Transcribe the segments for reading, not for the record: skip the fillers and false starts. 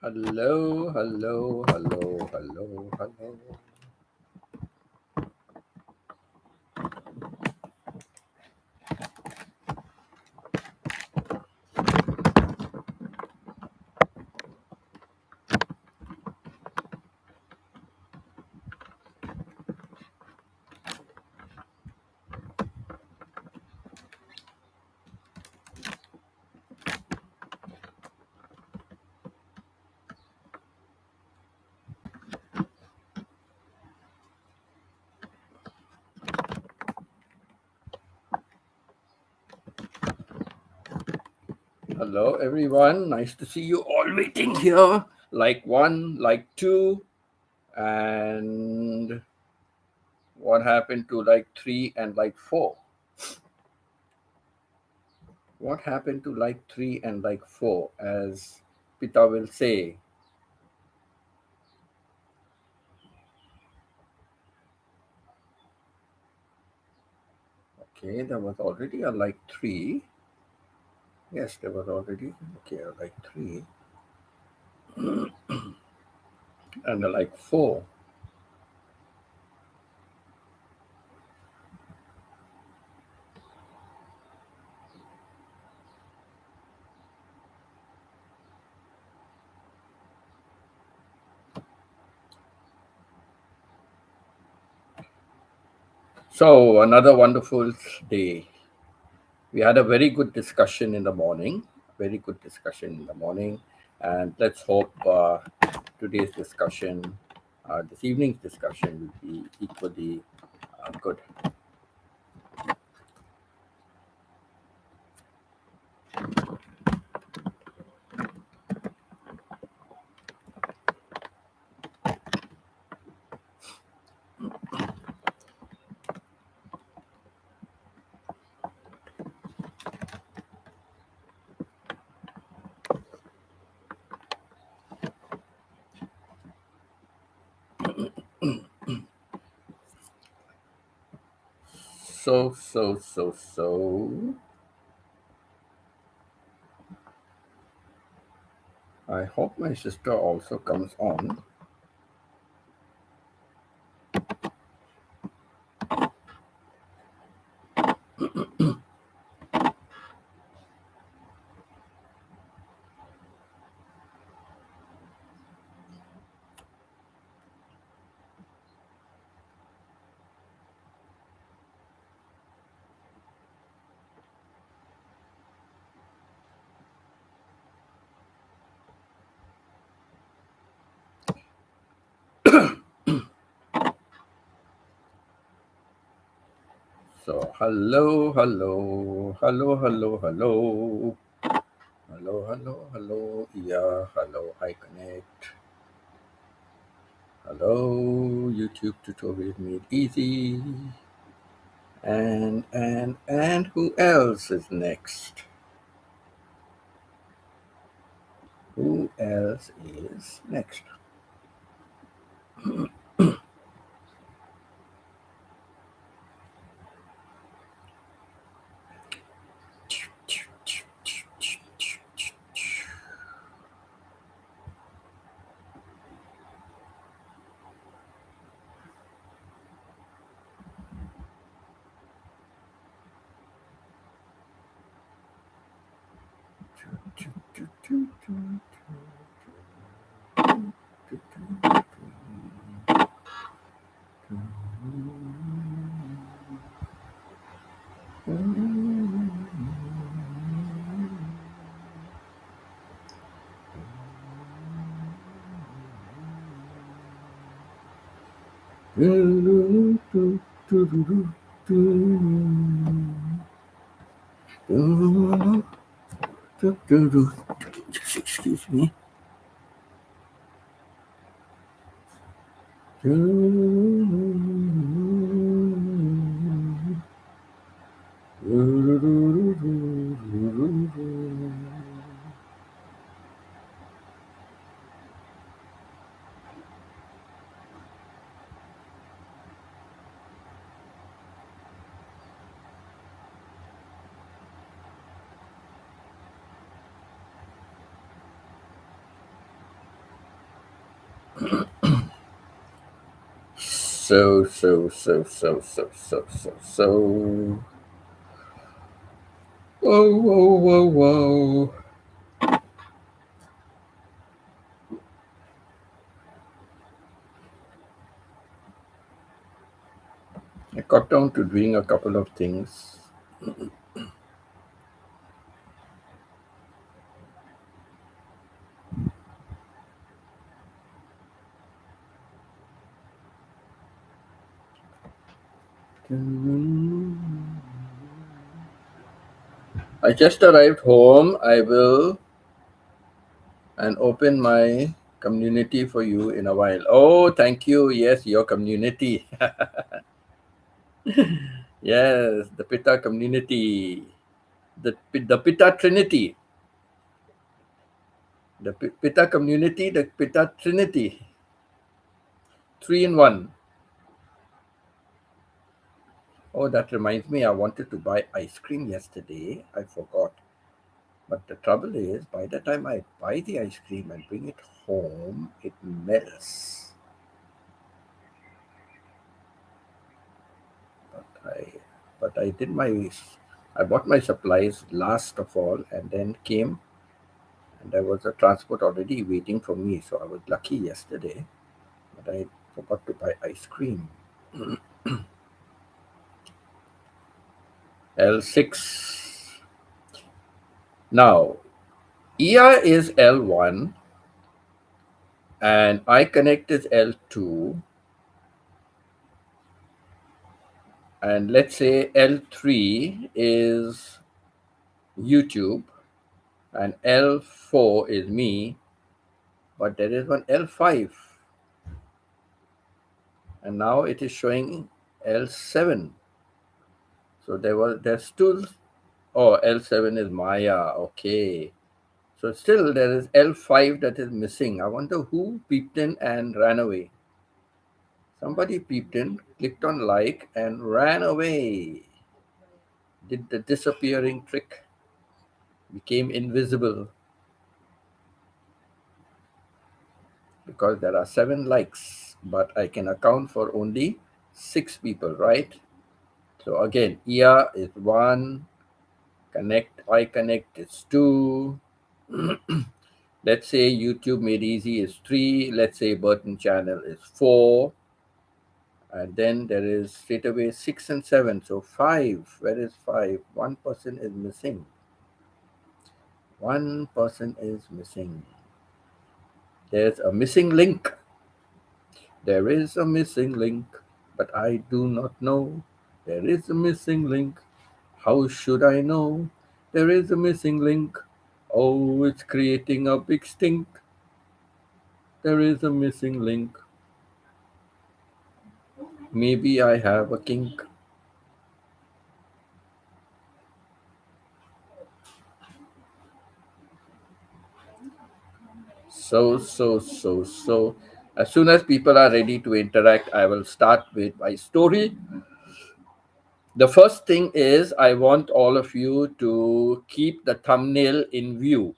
Hello, hello, hello, hello, hello. Hello, everyone. Nice to see you all waiting here. Like one, like two, and what happened to like three and like four? What happened to like three and like four, as Pita will say? Okay, there was already a like three. Yes, there was already okay a like three and a like four. So another wonderful day. We had a very good discussion in the morning. Very good discussion in the morning, and let's hope today's discussion, this evening's discussion, will be equally good. So. I hope my sister also comes on. So hello, hello, hello, hello, hello. Hello, hello, hello. Yeah, hello, hi Connect. Hello, YouTube tutorial made easy. And who else is next? Who else is next? Just excuse me. So. Whoa. I got down to doing a couple of things. I just arrived home. I will and open my community for you in a while. Oh, thank you. Yes, your community. Yes, the Pitta community. The Pitta Trinity. The Pitta community, the Pitta Trinity. 3 in 1. Oh, that reminds me, I wanted to buy ice cream yesterday. I forgot. But the trouble is, by the time I buy the ice cream and bring it home, it melts. But I did I bought my supplies last of all, and then came, and there was a transport already waiting for me. So I was lucky yesterday, but I forgot to buy ice cream. L6. Now, ER is L1 and iConnect is L2. And let's say L3 is YouTube and L4 is me, but there is one L5 and now it is showing L7. So there's still, oh, L7 is Maya, okay. So still there is L5 that is missing. I wonder who peeped in and ran away. Somebody peeped in, clicked on like and ran away. Did the disappearing trick, became invisible because there are 7 likes, but I can account for only 6 people, right? So again, ER is 1, iConnect is 2. Let's say YouTube Made Easy is 3. Let's say Burton Channel is 4. And then there is straight away 6 and 7. So 5. Where is 5? One person is missing. One person is missing. There's a missing link. There is a missing link, but I do not know. There is a missing link. How should I know? There is a missing link. Oh, it's creating a big stink. There is a missing link. Maybe I have a kink. So. As soon as people are ready to interact, I will start with my story. The first thing is I want all of you to keep the thumbnail in view.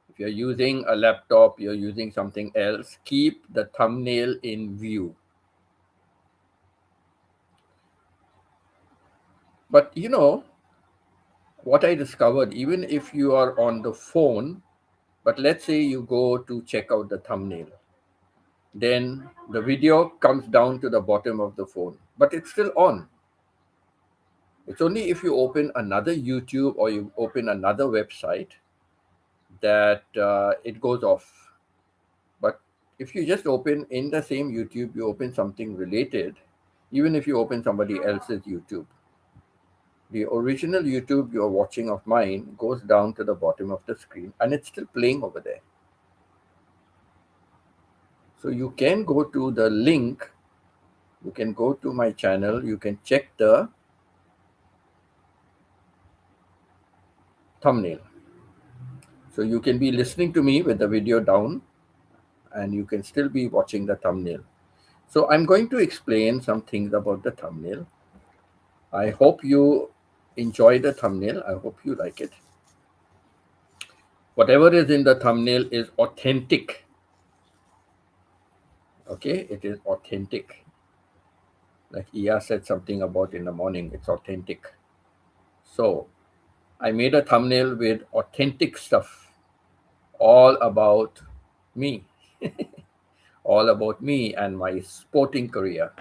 If you're using a laptop, you're using something else, keep the thumbnail in view. But you know, what I discovered, even if you are on the phone, but let's say you go to check out the thumbnail, then the video comes down to the bottom of the phone, but it's still on. It's only if you open another YouTube or you open another website that it goes off. But if you just open in the same YouTube, you open something related, even if you open somebody else's YouTube, the original YouTube you're watching of mine goes down to the bottom of the screen and it's still playing over there. So you can go to the link, you can go to my channel, you can check the thumbnail. So you can be listening to me with the video down and you can still be watching the thumbnail. So I'm going to explain some things about the thumbnail. I hope you enjoy the thumbnail. I hope you like it. Whatever is in the thumbnail is authentic. Okay, it is authentic. Like Iya said something about in the morning, it's authentic. So I made a thumbnail with authentic stuff, all about me, all about me and my sporting career.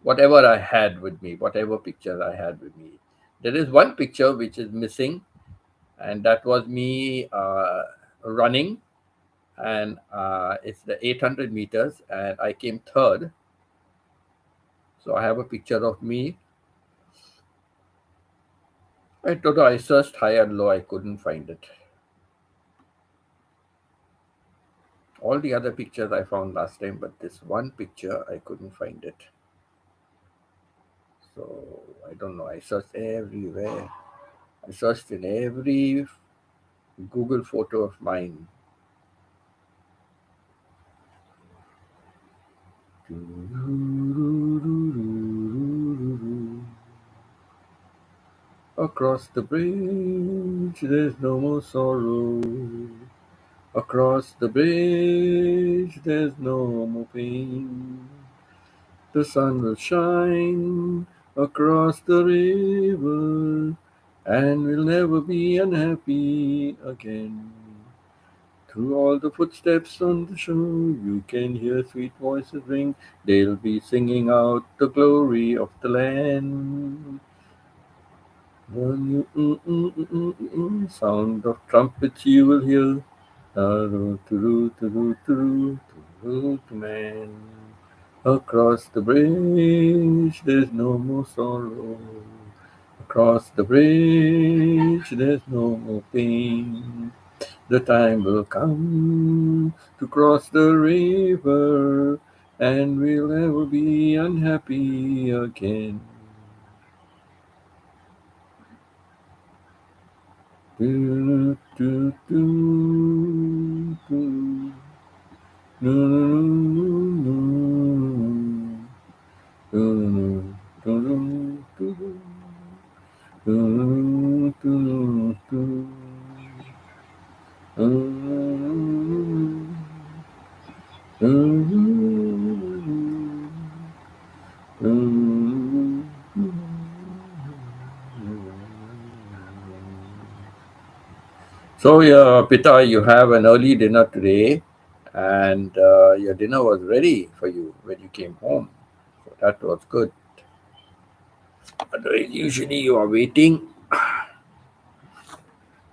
Whatever I had with me, whatever pictures I had with me. There is one picture which is missing, and that was me running, and it's the 800 meters, and I came third. So I have a picture of me. I searched high and low, I couldn't find it. All the other pictures I found last time, but this one picture I couldn't find it. So I don't know. I searched everywhere. I searched in every Google photo of mine. Across the bridge, there's no more sorrow. Across the bridge, there's no more pain. The sun will shine across the river, and we'll never be unhappy again. Through all the footsteps on the shore, you can hear sweet voices ring. They'll be singing out the glory of the land. Sound of trumpets you will hear. Man. Across the bridge, there's no more sorrow. Across the bridge, there's no more pain. The time will come to cross the river, and we'll never be unhappy again. Do, do, do, do. Do, do, do, do, do. Do, do, do. So, yeah, Pita, you have an early dinner today, and your dinner was ready for you when you came home. So that was good. Otherwise, usually you are waiting.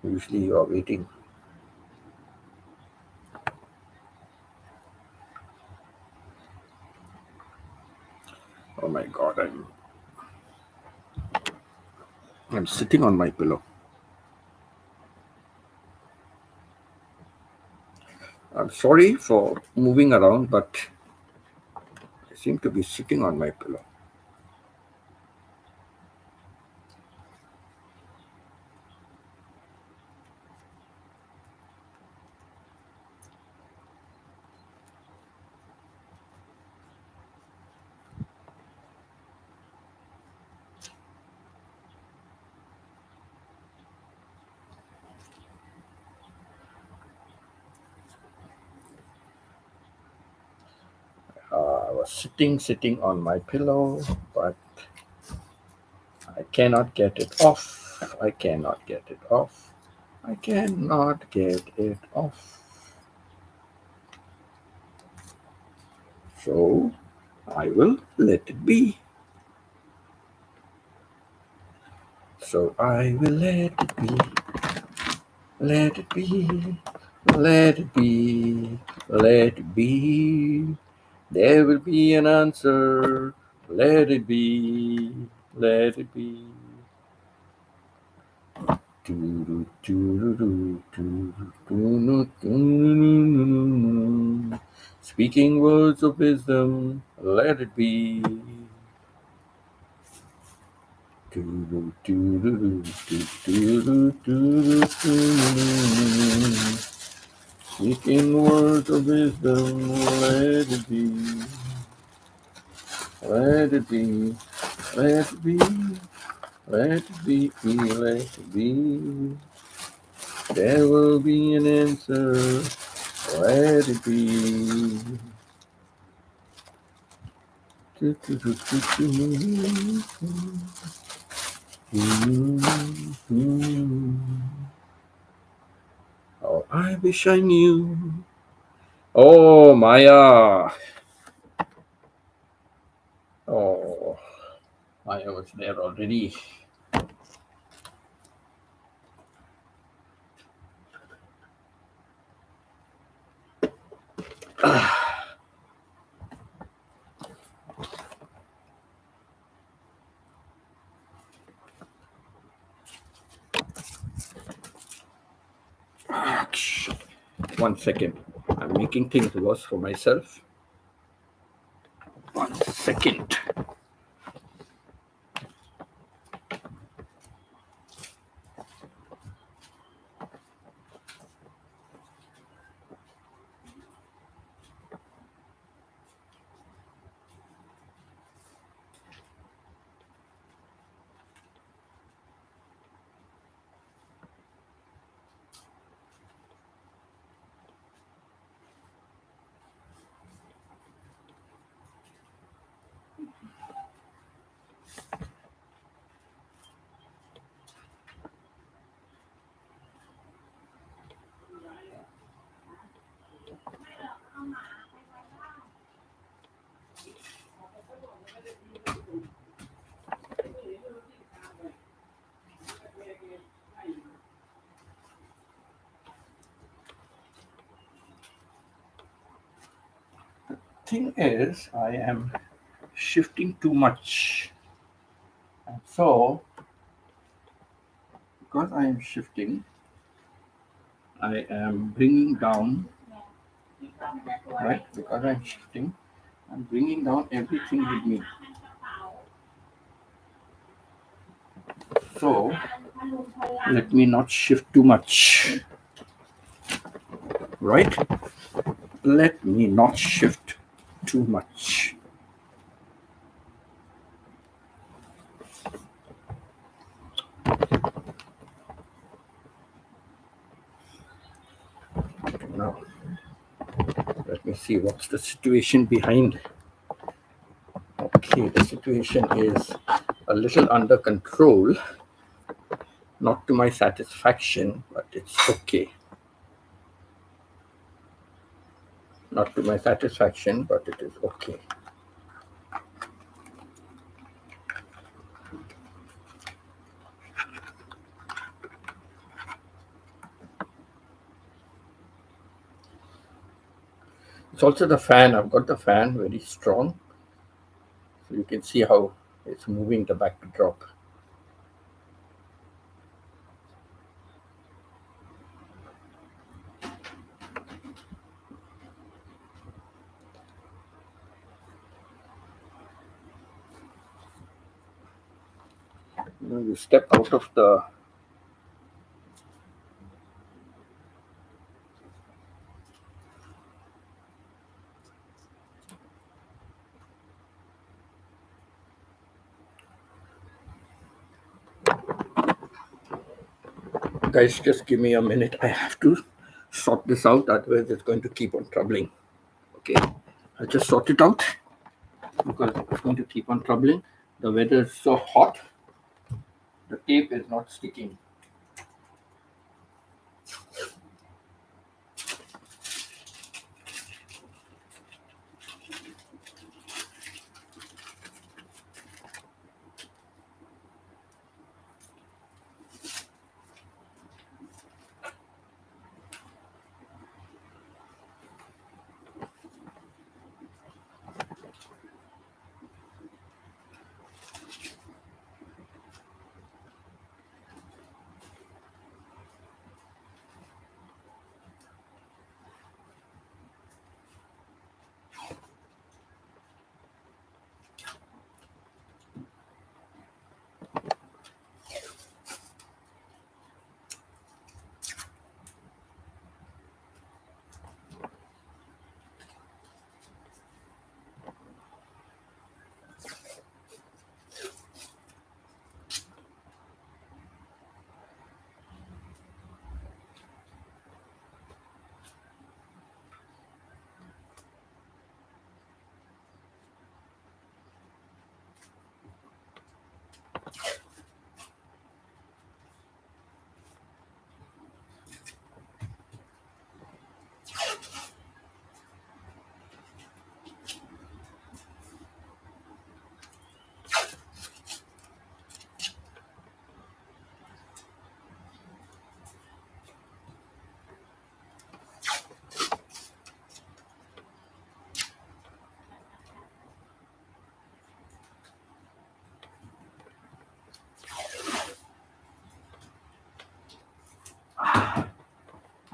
Usually you are waiting. Oh my God, I'm sitting on my pillow. I'm sorry for moving around, but I seem to be sitting on my pillow. I was sitting on my pillow, but I cannot get it off. I cannot get it off. I cannot get it off. So I will let it be. So I will let it be. Let it be. Let it be. Let it be. There will be an answer. Let it be. Let it be. Speaking words of wisdom, let it be. Speaking words of wisdom, let it be. Let it be. Let it be. Let it be. Let it be. There will be an answer. Let it be. Oh, I wish I knew. Oh, Maya. Oh, Maya was there already. One second. I'm making things worse for myself. 1 second. Thing is, I am shifting too much. And so, because I am shifting, I am bringing down, right? Because I'm shifting, I'm bringing down everything with me. So, let me not shift too much, right? Let me not shift too much. Now, let me see what's the situation behind. Okay, the situation is a little under control. Not to my satisfaction, but it's okay. Not to my satisfaction, but it is okay. It's also the fan. I've got the fan very strong. So you can see how it's moving the backdrop. You step out of the guys, just give me a minute. I have to sort this out, otherwise it's going to keep on troubling. Okay, I'll just sort it out because it's going to keep on troubling. The weather is so hot, the tape is not sticking.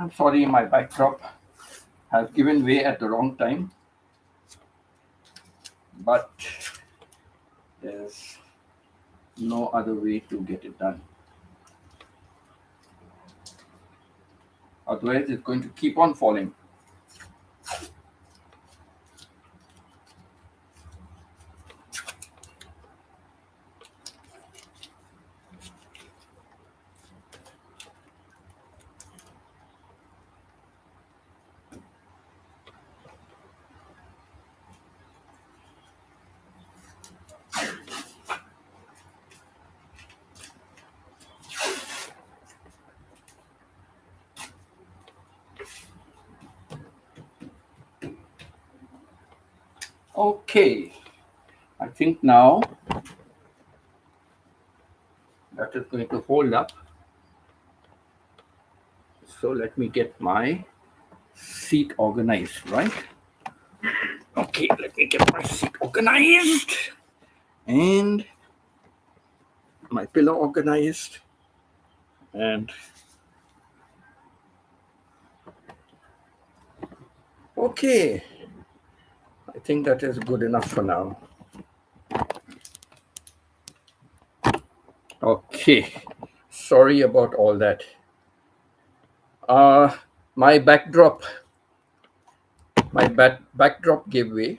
I'm sorry, my backdrop has given way at the wrong time, but there's no other way to get it done. Otherwise, it's going to keep on falling. Okay, I think now that is going to hold up. So let me get my seat organized, right? Okay, let me get my seat organized and my pillow organized, and okay, I think that is good enough for now. Okay, sorry about all that. My backdrop backdrop gave way.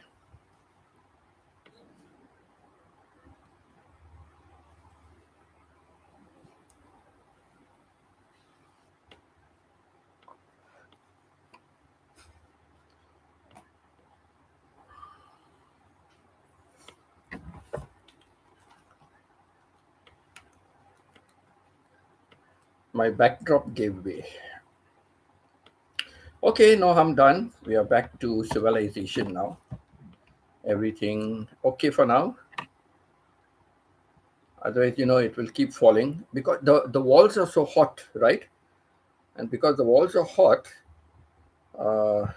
My backdrop gave way. Okay, now I'm done. We are back to civilization now. Everything okay for now. Otherwise, it will keep falling because the walls are so hot, right? And because the walls are hot, uh,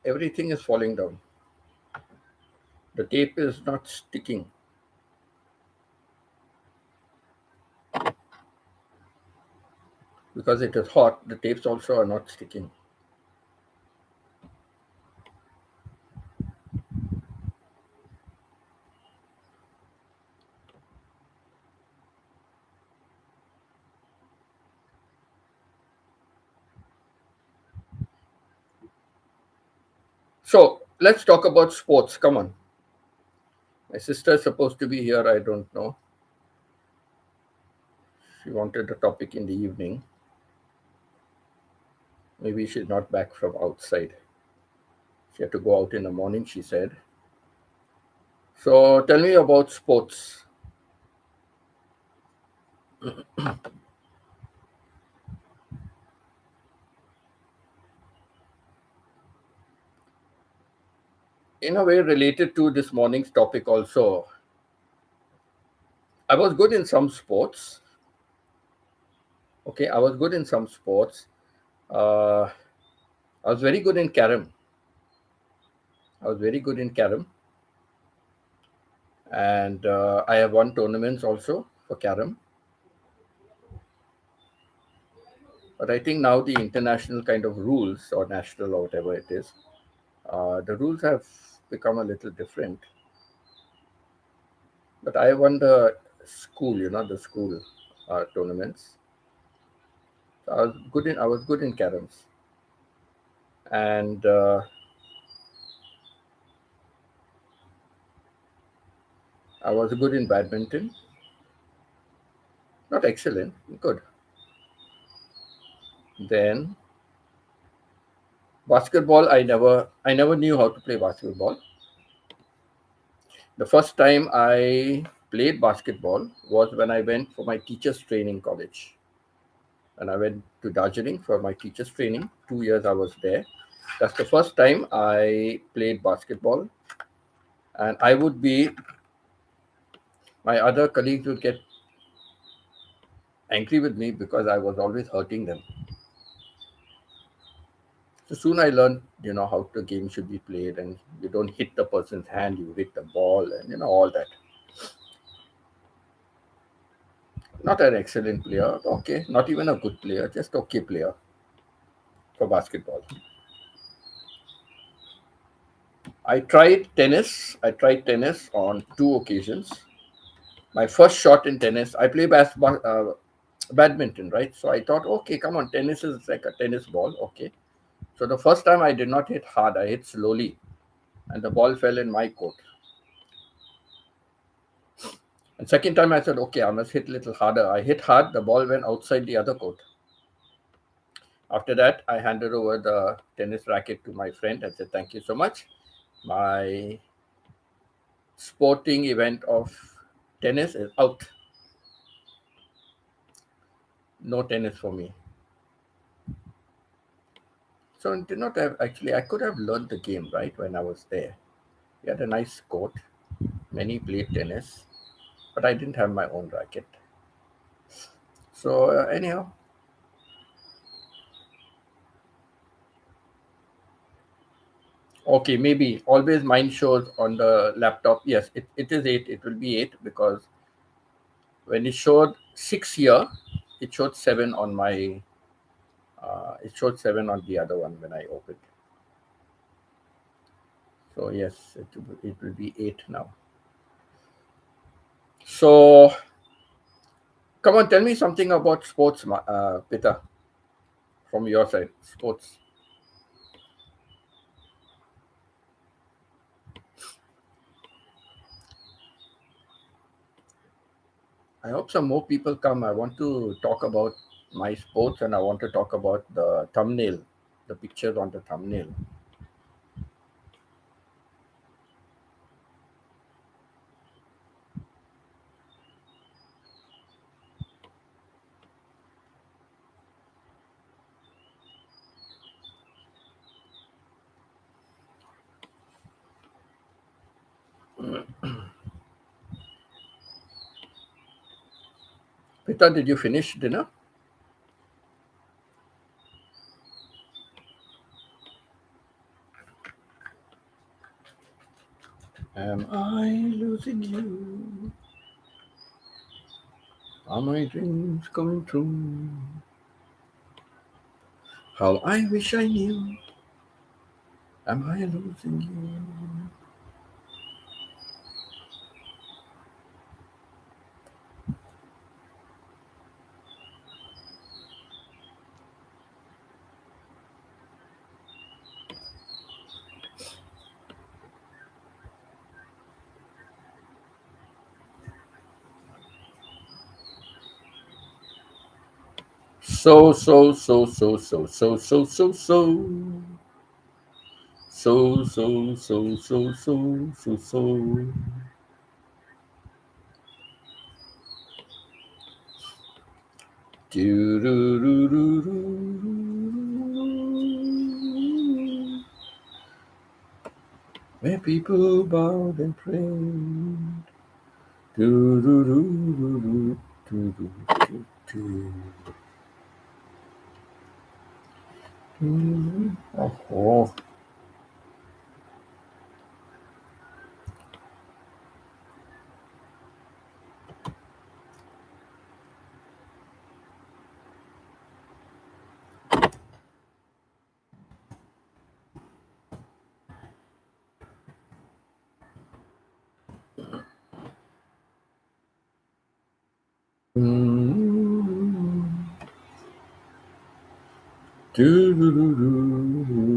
everything is falling down. The tape is not sticking. Because it is hot, the tapes also are not sticking. So let's talk about sports. Come on. My sister is supposed to be here. I don't know. She wanted the topic in the evening. Maybe she's not back from outside. She had to go out in the morning, she said. So tell me about sports. In a way, related to this morning's topic, also, I was good in some sports. Okay, I was good in some sports. Uh, I was very good in carom. I was very good in carom. And I have won tournaments also for carom. But I think now the international kind of rules, or national or whatever it is, the rules have become a little different. But I won the school, the school tournaments. So I was good in caroms, and I was good in badminton. Not excellent, good. Then basketball, I never knew how to play basketball. The first time I played basketball was when I went for my teacher's training college. And I went to Darjeeling for my teacher's training. 2 years I was there. That's the first time I played basketball. And my other colleagues would get angry with me because I was always hurting them. So soon I learned, how the game should be played, and you don't hit the person's hand, you hit the ball, and all that. Not an excellent player, okay. Not even a good player, just okay player. for basketball. I tried tennis. I tried tennis on two occasions. My first shot in tennis, I play badminton, right? So I thought, okay, come on, tennis is like a tennis ball. Okay. So the first time I did not hit hard, I hit slowly, and the ball fell in my court. And second time I said, okay, I must hit a little harder. I hit hard, the ball went outside the other court. After that, I handed over the tennis racket to my friend and said, thank you so much. My sporting event of tennis is out. No tennis for me. So I did not have actually, I could have learned the game, right, when I was there. We had a nice court. Many played tennis, but I didn't have my own racket. So, anyhow, okay, maybe always mine shows on the laptop. Yes, it is 8. It will be 8 because when it showed 6 here, it showed 7 on my, it showed 7 on the other one when I opened. So, yes, it will be 8 now. So, come on, tell me something about sports, Peter, from your side. Sports. I hope some more people come. I want to talk about my sports and I want to talk about the thumbnail, the pictures on the thumbnail. Peter, did you finish dinner? Am I losing you? Are my dreams coming true? How I wish I knew. Am I losing you? So. So. Where people bowed and prayed. Do, do, do, do, do, do, do, do, do. Oh. Do, do, do, do,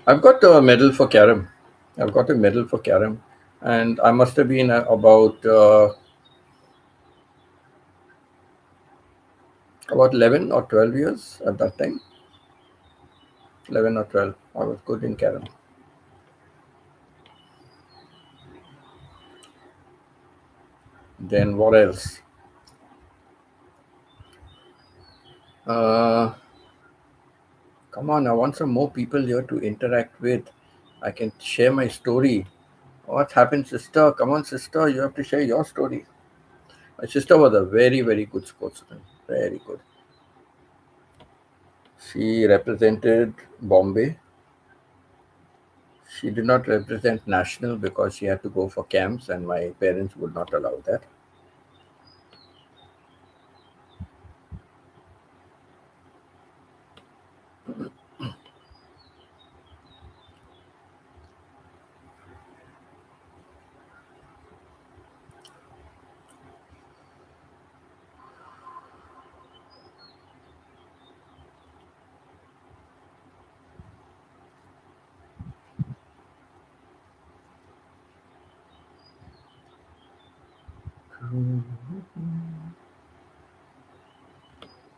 I've got a medal for carom. I've got a medal for carom, and I must have been about 11 or 12 years at that time. 11 or 12. I was good in carom. Then what else? Uh, Come on, I want some more people here to interact with. I can share my story. What happened, sister? Come on, sister, you have to share your story. My sister was a very, very good sportsman. Very good. She represented Bombay. She did not represent national because she had to go for camps, and my parents would not allow that.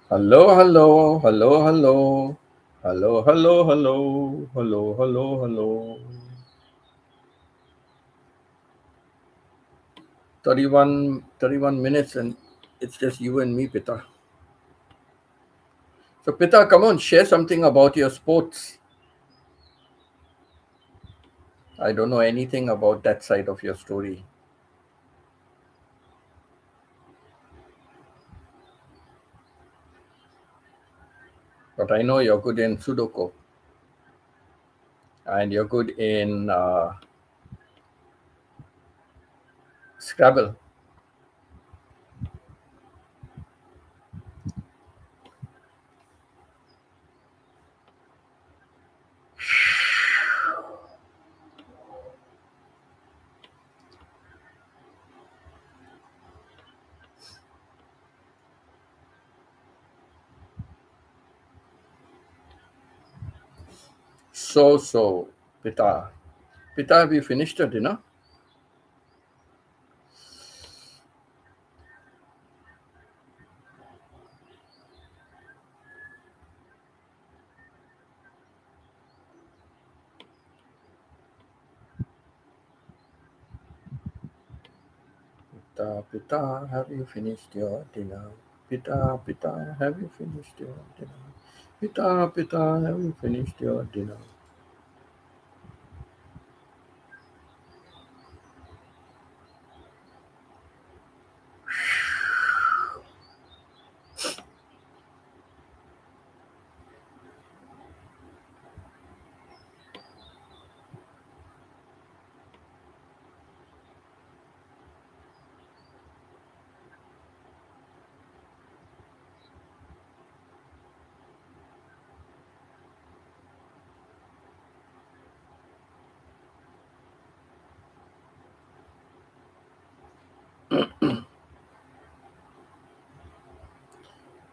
Hello, hello, hello, hello, hello, hello, hello, hello, hello, hello. 31 minutes, and it's just you and me, Pita. So, Pita, come on, share something about your sports. I don't know anything about that side of your story, but I know you're good in Sudoku and you're good in Scrabble. So, Pita. Pita, have you finished your dinner? Pita, Pita, have you finished your dinner? Pita, Pita, have you finished your dinner? Pita, Pita, have you finished your dinner?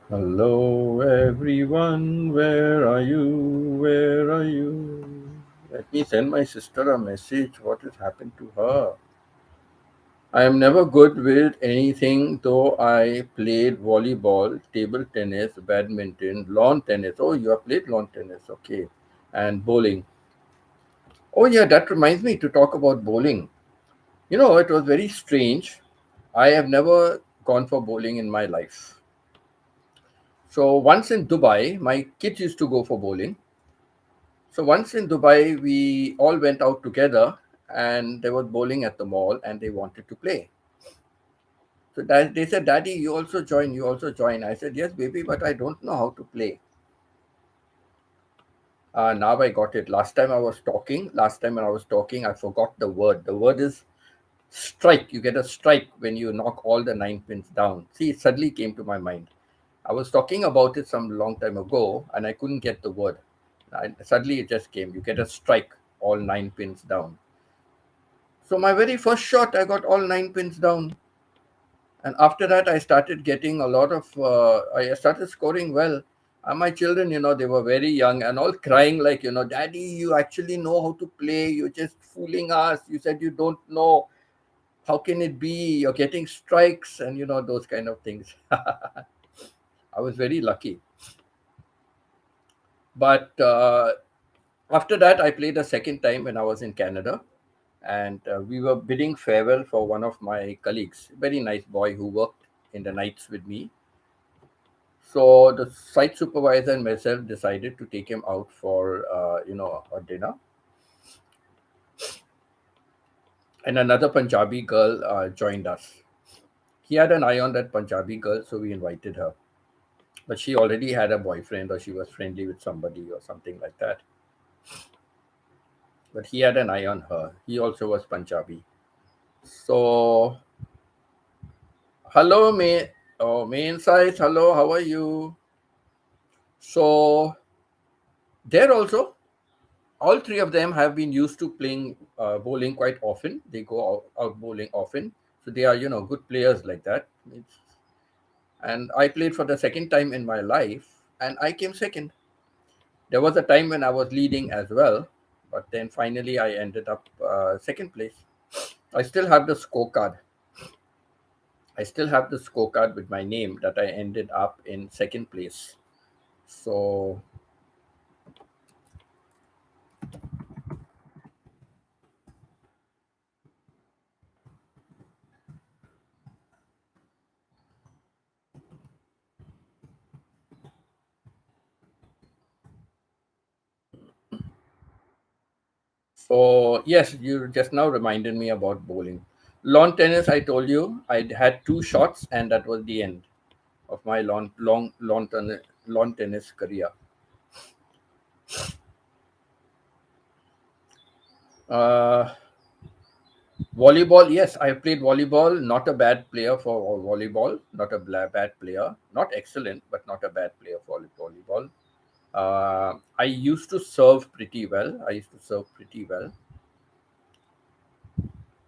Hello, everyone. Where are you? Where are you? Let me send my sister a message. What has happened to her? I am never good with anything, though I played volleyball, table tennis, badminton, lawn tennis. Oh, you have played lawn tennis. Okay. And bowling. Oh, yeah, that reminds me to talk about bowling. You know, it was very strange. I have never gone for bowling in my life. So once in Dubai, my kids used to go for bowling. So once in Dubai, we all went out together and there was bowling at the mall and they wanted to play. So they said, Daddy, you also join, you also join. I said, yes, baby, but I don't know how to play. Now I got it. Last time when I was talking, I forgot the word. The word is strike. You get a strike when you knock all the nine pins down. See, it suddenly came to my mind. I was talking about it some long time ago and I couldn't get the word. Suddenly it just came. You get a strike, all nine pins down. So my very first shot, I got all nine pins down. And after that, I started getting a lot of, I started scoring well. And my children, they were very young and all crying like, Daddy, you actually know how to play. You're just fooling us. You said you don't know. How can it be? You're getting strikes and, those kind of things. I was very lucky. But after that, I played a second time when I was in Canada. And we were bidding farewell for one of my colleagues, very nice boy who worked in the nights with me. So the site supervisor and myself decided to take him out for a dinner, and another Punjabi girl joined us. He had an eye on that Punjabi girl, so we invited her. But she already had a boyfriend, or she was friendly with somebody, or something like that. But he had an eye on her. He also was Punjabi. So, hello, May. Oh, May Insights. Hello, how are you? So, there also, all three of them have been used to playing bowling quite often. They go out bowling often. So, they are, good players like that. And I played for the second time in my life, and I came second. There was a time when I was leading as well, but then finally I ended up second place. I still have the scorecard. I still have the scorecard with my name that I ended up in second place. So, so yes, you just now reminded me about bowling. Lawn tennis, I told you, I had two shots, and that was the end of my lawn tennis career. Uh, Volleyball, yes, I played volleyball. Not a bad player for volleyball. Not a bad player. Not excellent, but not a bad player for volleyball. I used to serve pretty well. I used to serve pretty well.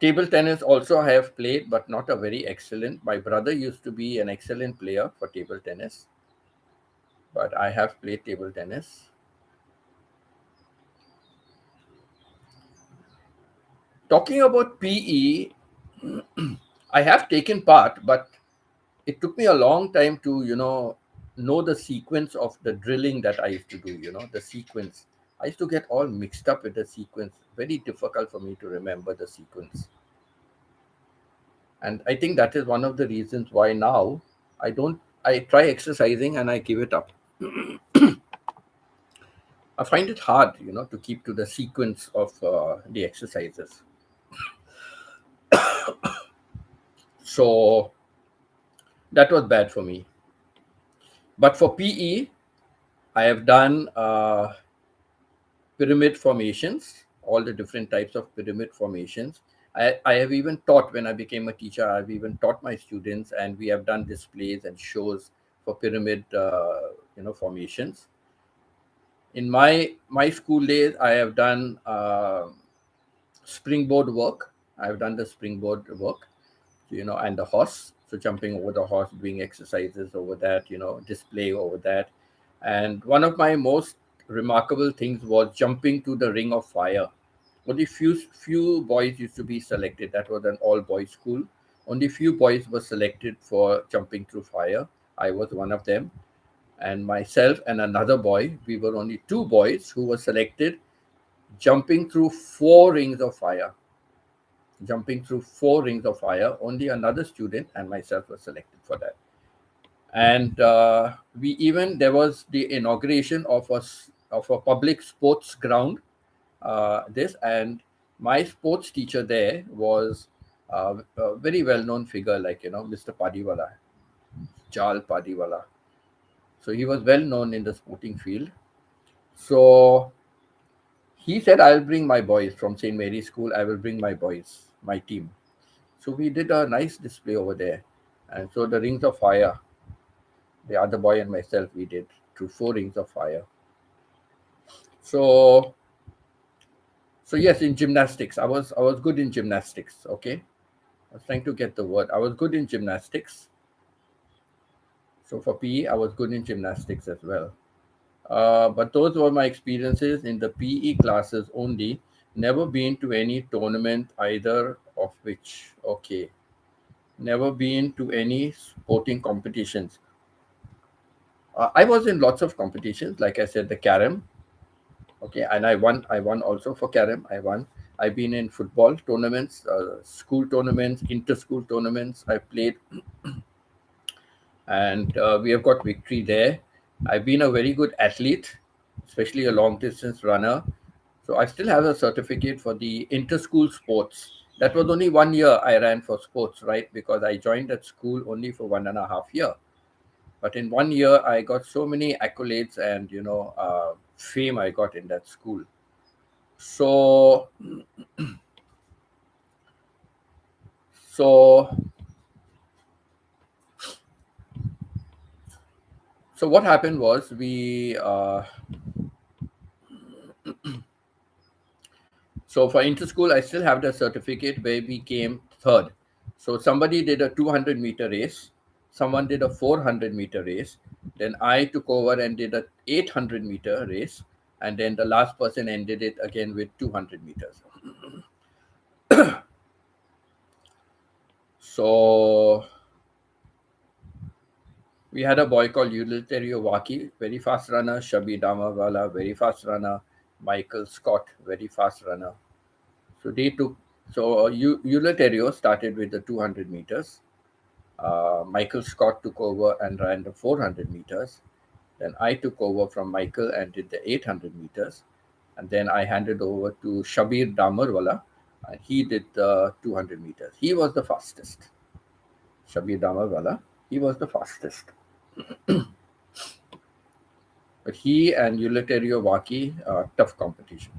Table tennis also I have played, but not a very excellent. My brother used to be an excellent player for table tennis, but I have played table tennis. Talking about PE, I have taken part, but it took me a long time to know the sequence of the drilling that I used to do. The sequence. I used to get all mixed up with the sequence. Very difficult for me to remember the sequence, and I think that is one of the reasons why now I try exercising and I give it up. I find it hard, to keep to the sequence of the exercises. So that was bad for me. But for PE, I have done pyramid formations, all the different types of pyramid formations. I have even taught when I became a teacher. I've even taught my students, and we have done displays and shows for pyramid, formations. In my school days, I have done springboard work. I've done the springboard work, and the horse. So jumping over the horse, doing exercises over that, display over that. And one of my most remarkable things was jumping to the ring of fire. Only few boys used to be selected. That was an all boys school. Only few boys were selected for jumping through fire. I was one of them, and myself and another boy. We were only two boys who were selected, jumping through four rings of fire. Jumping through four rings of fire. Only another student and myself were selected for that. And we even there was the inauguration of a public sports ground. This and my sports teacher there was a very well known figure, like Mr. Padiwala, Jal Padiwala. So he was well known in the sporting field. So he said, "I'll bring my boys from St. Mary's School. I will bring my boys, my team." So we did a nice display over there. And so the rings of fire, the other boy and myself, we did through four rings of fire. So yes, in gymnastics, I was good in gymnastics. Okay, I was trying to get the word. I was good in gymnastics. So for PE, I was good in gymnastics as well. But those were my experiences in the PE classes only. Never been to any tournament either of which. Okay, never been to any sporting competitions. I was in lots of competitions, like I said, the carom. Okay, and I won also for carom. I've been in football tournaments, school tournaments, inter-school tournaments. I played and we have got victory there. I've been a very good athlete, especially a long distance runner. So I still have a certificate for the inter-school sports. That was only 1 year I ran for sports, right? Because I joined that school only for 1.5 years. But in 1 year, I got so many accolades and fame I got in that school. So so so what happened was so for inter-school, I still have the certificate where we came third. So somebody did a 200-meter race, someone did a 400-meter race, then I took over and did a 800-meter race, and then the last person ended it again with 200 meters. So we had a boy called Eleuterio Waki, very fast runner, Shabi Damawala, very fast runner, Michael Scott, very fast runner. So they took, so Eleuterio started with the 200 meters. Michael Scott took over and ran the 400 meters. Then I took over from Michael and did the 800 meters. And then I handed over to Shabir Damarwala, and he did the 200 meters. He was the fastest. Shabir Damarwala, he was the fastest. But he and Eleuterio Waki, tough competition.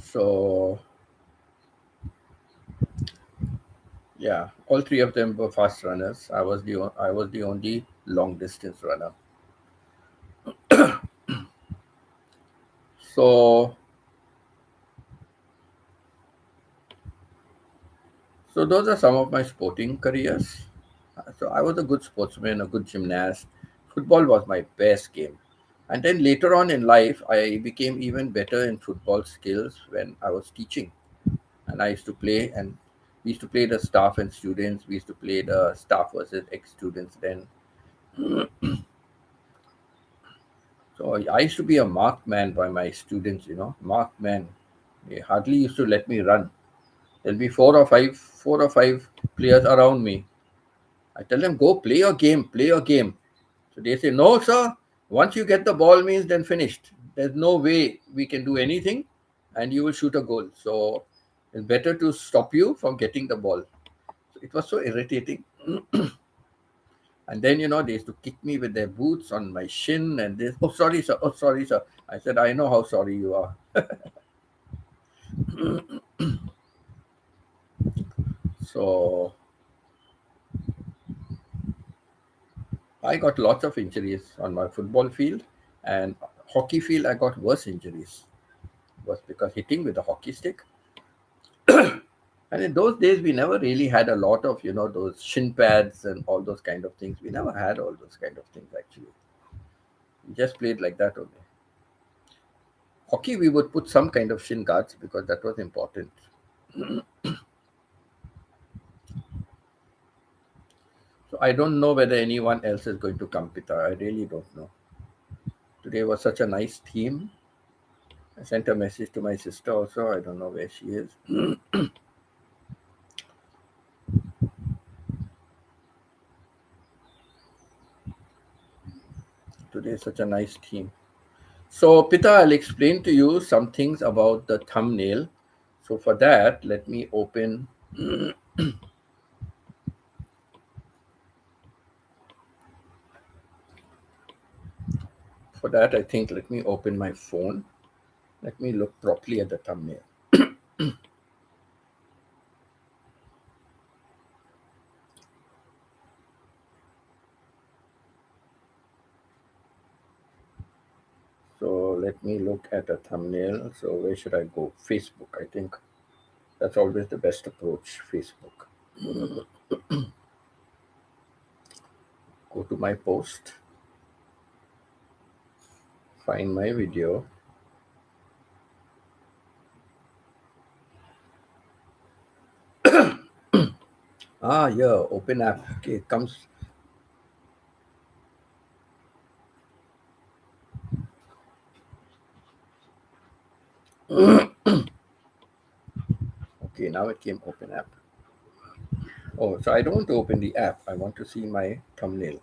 So yeah, all three of them were fast runners. I was the only long distance runner. So so those are some of my sporting careers. So I was a good sportsman, a good gymnast. Football was my best game. And then later on in life, I became even better in football skills when I was teaching. And I used to play, and we used to play the staff and students. We used to play the staff versus ex-students then. So I used to be a marked man by my students, marked man. They hardly used to let me run. There'll be four or five players around me. I tell them, go play your game, play your game. So they say, no, sir. Once you get the ball means then finished. There's no way we can do anything and you will shoot a goal. So it's better to stop you from getting the ball. So it was so irritating. And then, they used to kick me with their boots on my shin and this, oh, sorry, sir. Oh, sorry, sir. I said, I know how sorry you are. So I got lots of injuries on my football field, and hockey field, I got worse injuries. It was because hitting with a hockey stick. And in those days, we never really had a lot of, those shin pads and all those kind of things. We never had all those kind of things, actually. We just played like that only. Hockey, we would put some kind of shin guards because that was important. So I don't know whether anyone else is going to come, Pita. I really don't know. Today was such a nice theme. I sent a message to my sister also. I don't know where she is. Today is such a nice theme. So, Pita, I'll explain to you some things about the thumbnail. So, for that, let me open. For that, I think let me open my phone. Let me look properly at the thumbnail. So, let me look at a thumbnail. So, where should I go? Facebook, I think. That's always the best approach. Facebook. Go to my post. Find my video. Yeah, open app. Okay, it comes. Okay, now it came open app. Oh, so I don't want to open the app. I want to see my thumbnail.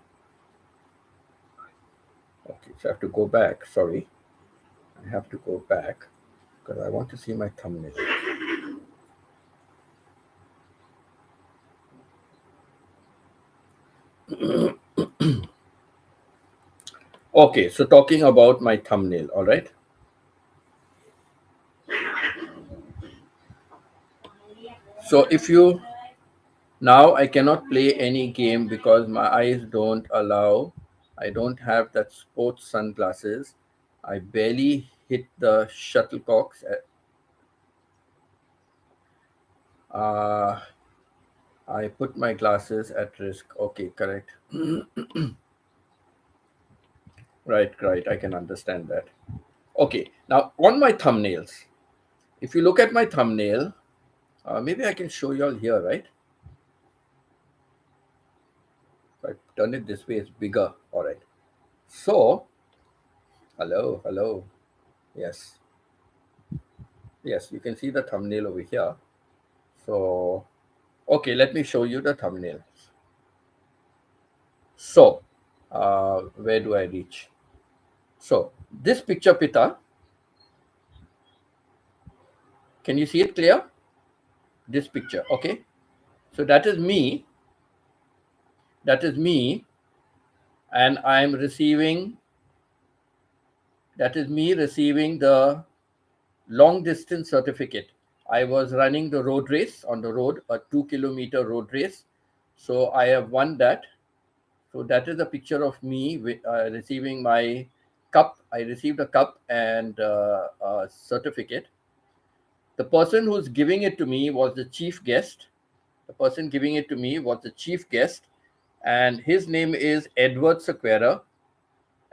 Okay, so I have to go back. Sorry. I have to go back because I want to see my thumbnail. Okay, so talking about my thumbnail, all right? So if you now I cannot play any game because my eyes don't allow. I don't have that sports sunglasses. I barely hit the shuttlecocks. Uh, I put my glasses at risk. Okay, correct. Right, right. I can understand that. Okay, now on my thumbnails, if you look at my thumbnail, maybe I can show you all here, right? If I turn it this way, it's bigger. All right. So, hello, hello. Yes, yes, you can see the thumbnail over here. So, okay, let me show you the thumbnail. So, where do I reach? So, this picture, Pita, can you see it clear? This picture, okay? So, that is me. That is me, and I'm receiving, that is me receiving the long distance certificate. I was running the road race on the road, a 2 kilometer road race. So, I have won that. So that is a picture of me receiving my cup. I received a cup and a certificate. The person who's giving it to me was the chief guest. The person giving it to me was the chief guest, and his name is Edward Sequeira,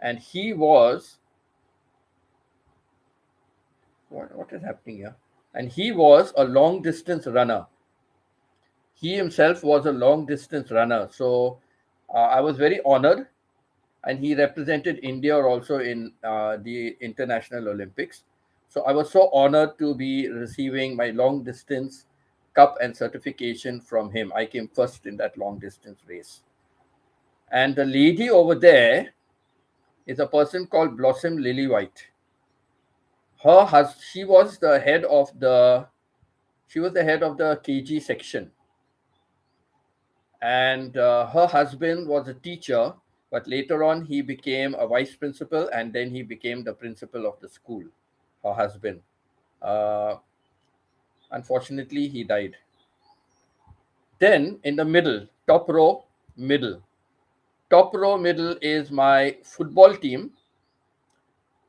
and he was what is happening here? And he was a long distance runner. He himself was a long distance runner. So I was very honored, and he represented India also in the International Olympics. So I was so honored to be receiving my long distance cup and certification from him. I came first in that long distance race. And the lady over there is a person called Blossom Lillywhite. She was the head of the KG section, and her husband was a teacher, but later on he became a vice principal and then he became the principal of the school. Her husband, uh, unfortunately, he died. Then in the middle, middle top row middle is my football team,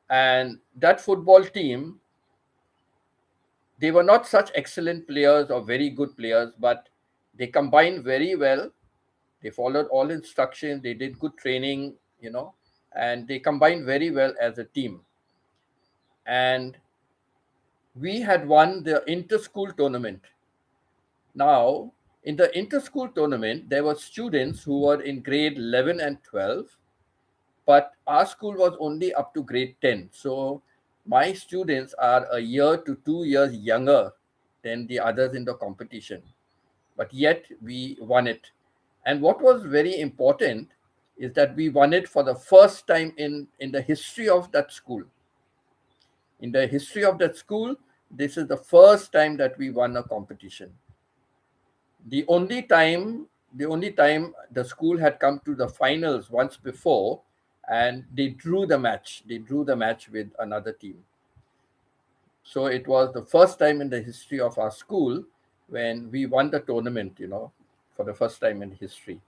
and that football team, they were not such excellent players or very good players, but they combined very well. They followed all instructions. They did good training, and they combined very well as a team. And we had won the inter-school tournament. Now, in the inter-school tournament, there were students who were in grade 11 and 12, but our school was only up to grade 10. So my students are a year to 2 years younger than the others in the competition, but yet we won it. And what was very important is that we won it for the first time in the history of that school. In the history of that school, this is the first time that we won a competition. The only time the school had come to the finals once before, and they drew the match. They drew the match with another team. So it was the first time in the history of our school when we won the tournament, for the first time in history.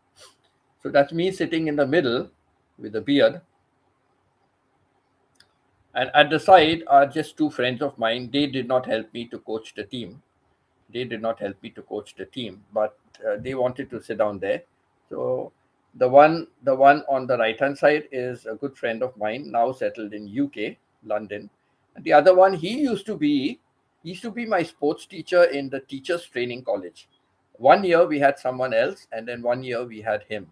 So that's me sitting in the middle with a beard. And at the side are just two friends of mine. They did not help me to coach the team. They did not help me to coach the team, but they wanted to sit down there. So the one on the right hand side is a good friend of mine, now settled in UK, London. And the other one, he used to be my sports teacher in the teachers training college. 1 year we had someone else, and then 1 year we had him.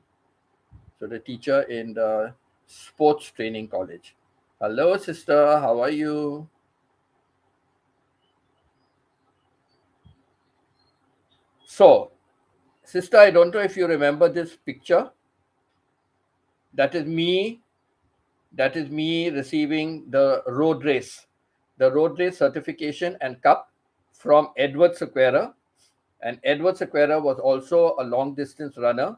So the teacher in the sports training college. Hello, sister. How are you? So Sister, I don't know if you remember this picture. That is me. That is me receiving the road race certification and cup from Edward Sequeira. And Edward Sequeira was also a long distance runner,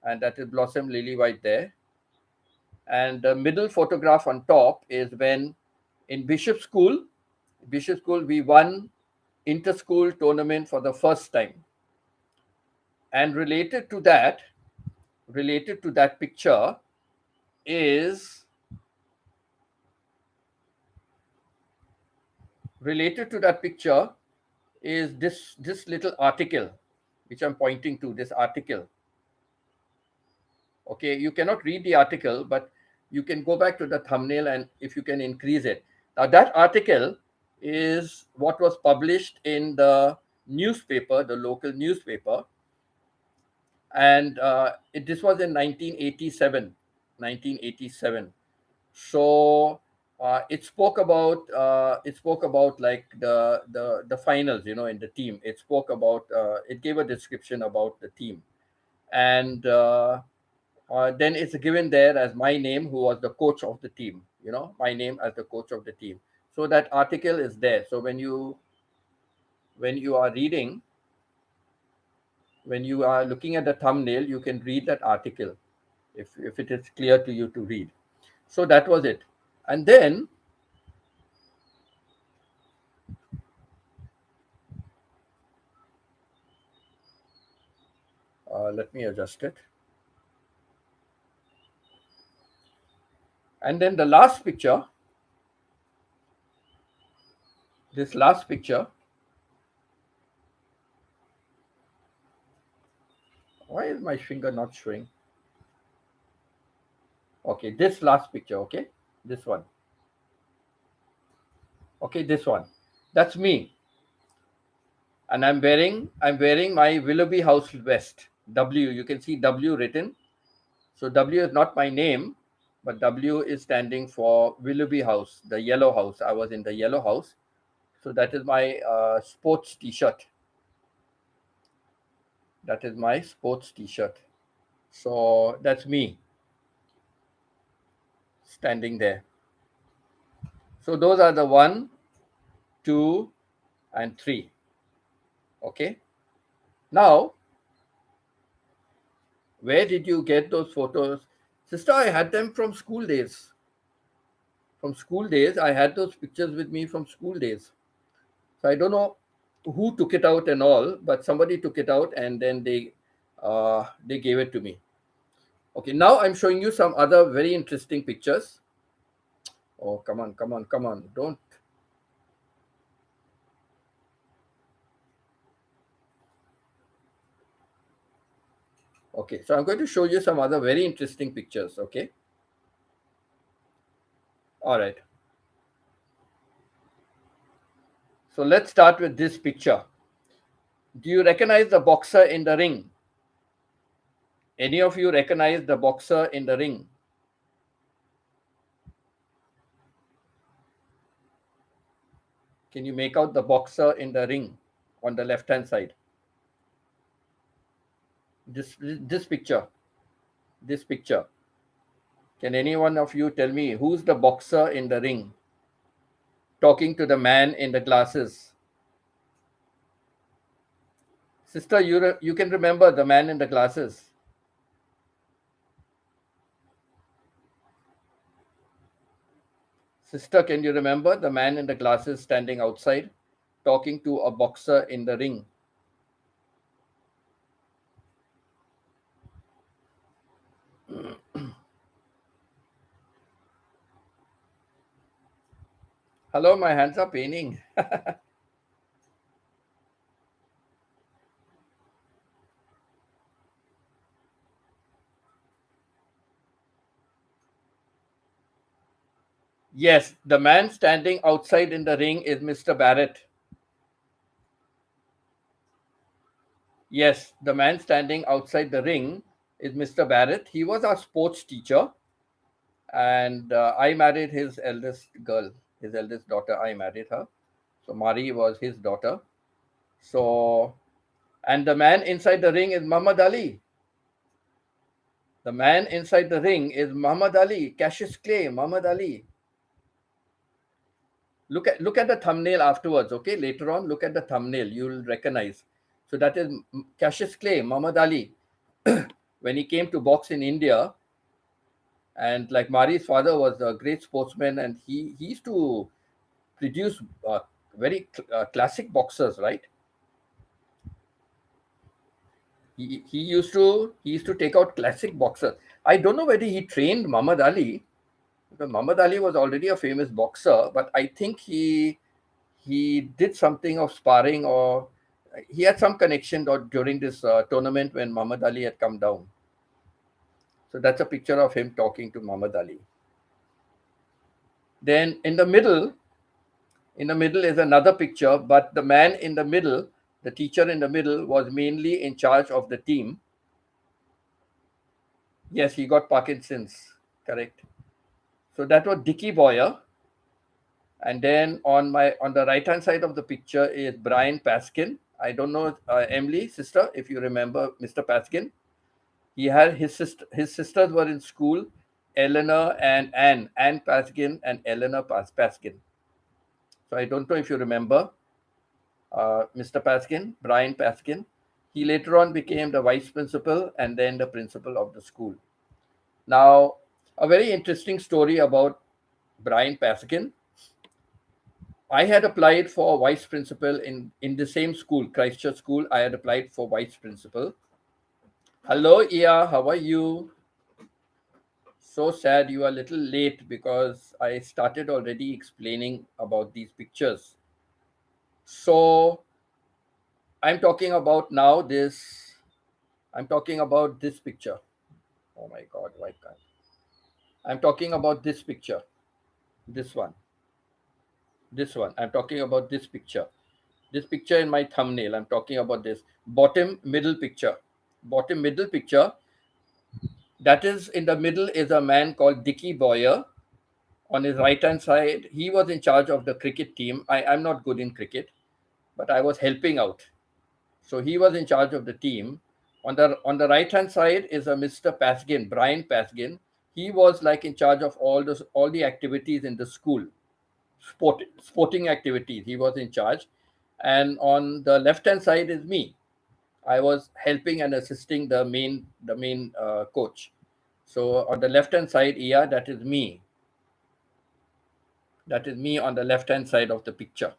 and that is Blossom Lily White there. And the middle photograph on top is when in Bishop School, we won inter-school tournament for the first time. And related to that picture is related to that picture is this little article which I'm pointing to. This article, okay, you cannot read the article, but you can go back to the thumbnail, and if you can increase it. Now that article is what was published in the newspaper, the local newspaper, and this was in 1987. So it spoke about like the finals, in the team. It spoke about it gave a description about the team, and then it's given there as my name, who was the coach of the team. My name as the coach of the team. So that article is there. So when you are reading, when you are looking at the thumbnail, you can read that article if it is clear to you to read. So that was it. And then let me adjust it. And then the last picture, this last picture, why is my finger not showing? Okay, this last picture, okay, this one. Okay, this one. That's me. And I'm wearing my Willoughby House vest. W, you can see W written. So W is not my name, but W is standing for Willoughby House, the yellow house. I was in the yellow house. So that is my sports t-shirt. That is my sports t-shirt. So that's me standing there. So those are the 1, 2, and 3. Okay. Now, where did you get those photos? Sister, I had them from school days. From school days, I had those pictures with me from school days. So I don't know who took it out and all, but somebody took it out and then they gave it to me. Okay, now I'm showing you some other very interesting pictures. Oh, come on, come on, come on. Don't. Okay, so I'm going to show you some other very interesting pictures, okay? All right. So let's start with this picture. Do you recognize the boxer in the ring? Any of you recognize the boxer in the ring? Can you make out the boxer in the ring on the left-hand side? This picture. This picture. Can any one of you tell me who's the boxer in the ring? Talking to the man in the glasses. Sister, you can remember the man in the glasses. Sister, can you remember the man in the glasses standing outside, talking to a boxer in the ring? Hello, my hands are paining. Yes, the man standing outside in the ring is Mr. Barrett. Yes, the man standing outside the ring is Mr. Barrett. He was our sports teacher, and I married his eldest girl, his eldest daughter. I married her. So Mari was his daughter. So And the man inside the ring is Muhammad Ali. The man inside the ring is Muhammad Ali, Cassius Clay, Muhammad Ali. Look at the thumbnail afterwards, okay? Later on, look at the thumbnail. You'll recognize. So that is Cassius Clay, Muhammad Ali. When he came to box in India, and like Mari's father was a great sportsman, and he used to produce very classic boxers, right? He used to take out classic boxers. I don't know whether he trained Muhammad Ali, because Muhammad Ali was already a famous boxer, but I think he did something of sparring, or he had some connection during this tournament when Muhammad Ali had come down. So that's a picture of him talking to Muhammad Ali. Then in the middle is another picture, but the man in the middle, the teacher in the middle, was mainly in charge of the team. Yes, he got Parkinson's, correct. So that was Dickie Boyer. And then on the right hand side of the picture is Brian Paskin. I don't know, Emily, sister, if you remember Mr. Paskin. He had his sisters were in school, Eleanor and Anne Paskin and Eleanor Paskin. So I don't know if you remember Mr. Paskin, Brian Paskin. He later on became the vice principal and then the principal of the school. Now, a very interesting story about Brian Paskin. I had applied for vice principal in the same school, Christchurch School. I had applied for vice principal. Hello, Ia, how are you? So sad you are a little late because I started already explaining about these pictures. So I'm talking about now this. I'm talking about this picture. Oh my God, why can't I'm talking about this picture? This one. This one. I'm talking about this picture. This picture in my thumbnail. I'm talking about this bottom middle picture. Bottom middle picture. That is in the middle is a man called Dickie Boyer. On his right hand side, he was in charge of the cricket team. I'm not good in cricket, but I was helping out. So he was in charge of the team. On the right hand side is a Mr. Paskin, Brian Paskin. He was like in charge of all the activities in the school, sporting activities. He was in charge. And on the left hand side is me. I was helping and assisting the main coach. So on the left hand side, yeah, that is me. That is me on the left hand side of the picture.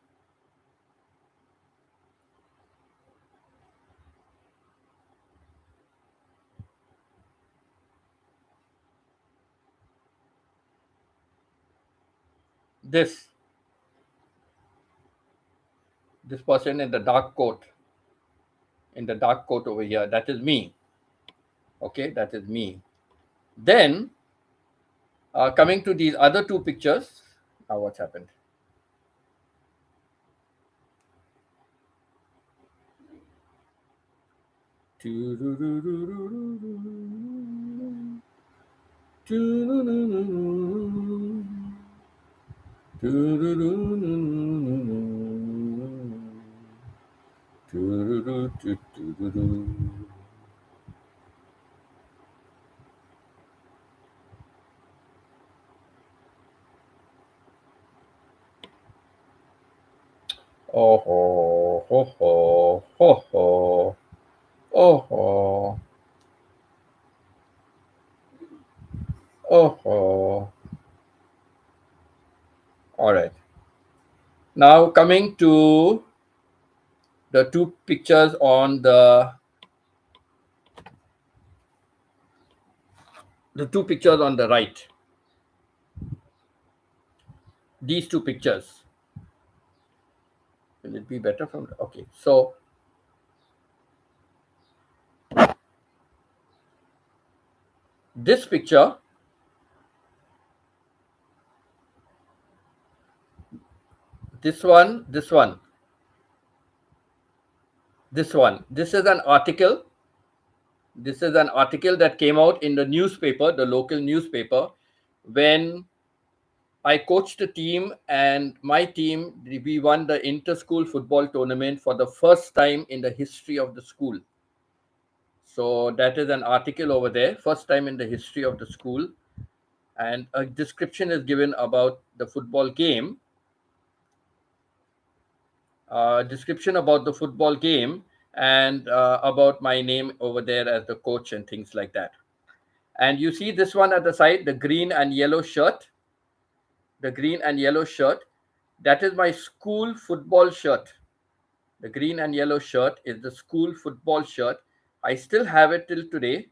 This this person in the dark coat, over here, that is me. Okay, that is me. Then coming to these other two pictures, now what's happened? Oh ho ho ho ho ho oh ho oh ho. All right. Now coming to the two pictures on the two pictures on the right. These two pictures. Will it be better from? Okay, so this picture, this one, this one, this one. This is an article. This is an article that came out in the newspaper, the local newspaper, when I coached a team, and my team, we won the inter-school football tournament for the first time in the history of the school. So that is an article over there, first time in the history of the school. And a description is given about the football game, description about the football game, and about my name over there as the coach and things like that. And you see this one at the side, the green and yellow shirt, the green and yellow shirt. That is my school football shirt. The green and yellow shirt is the school football shirt. I still have it till today.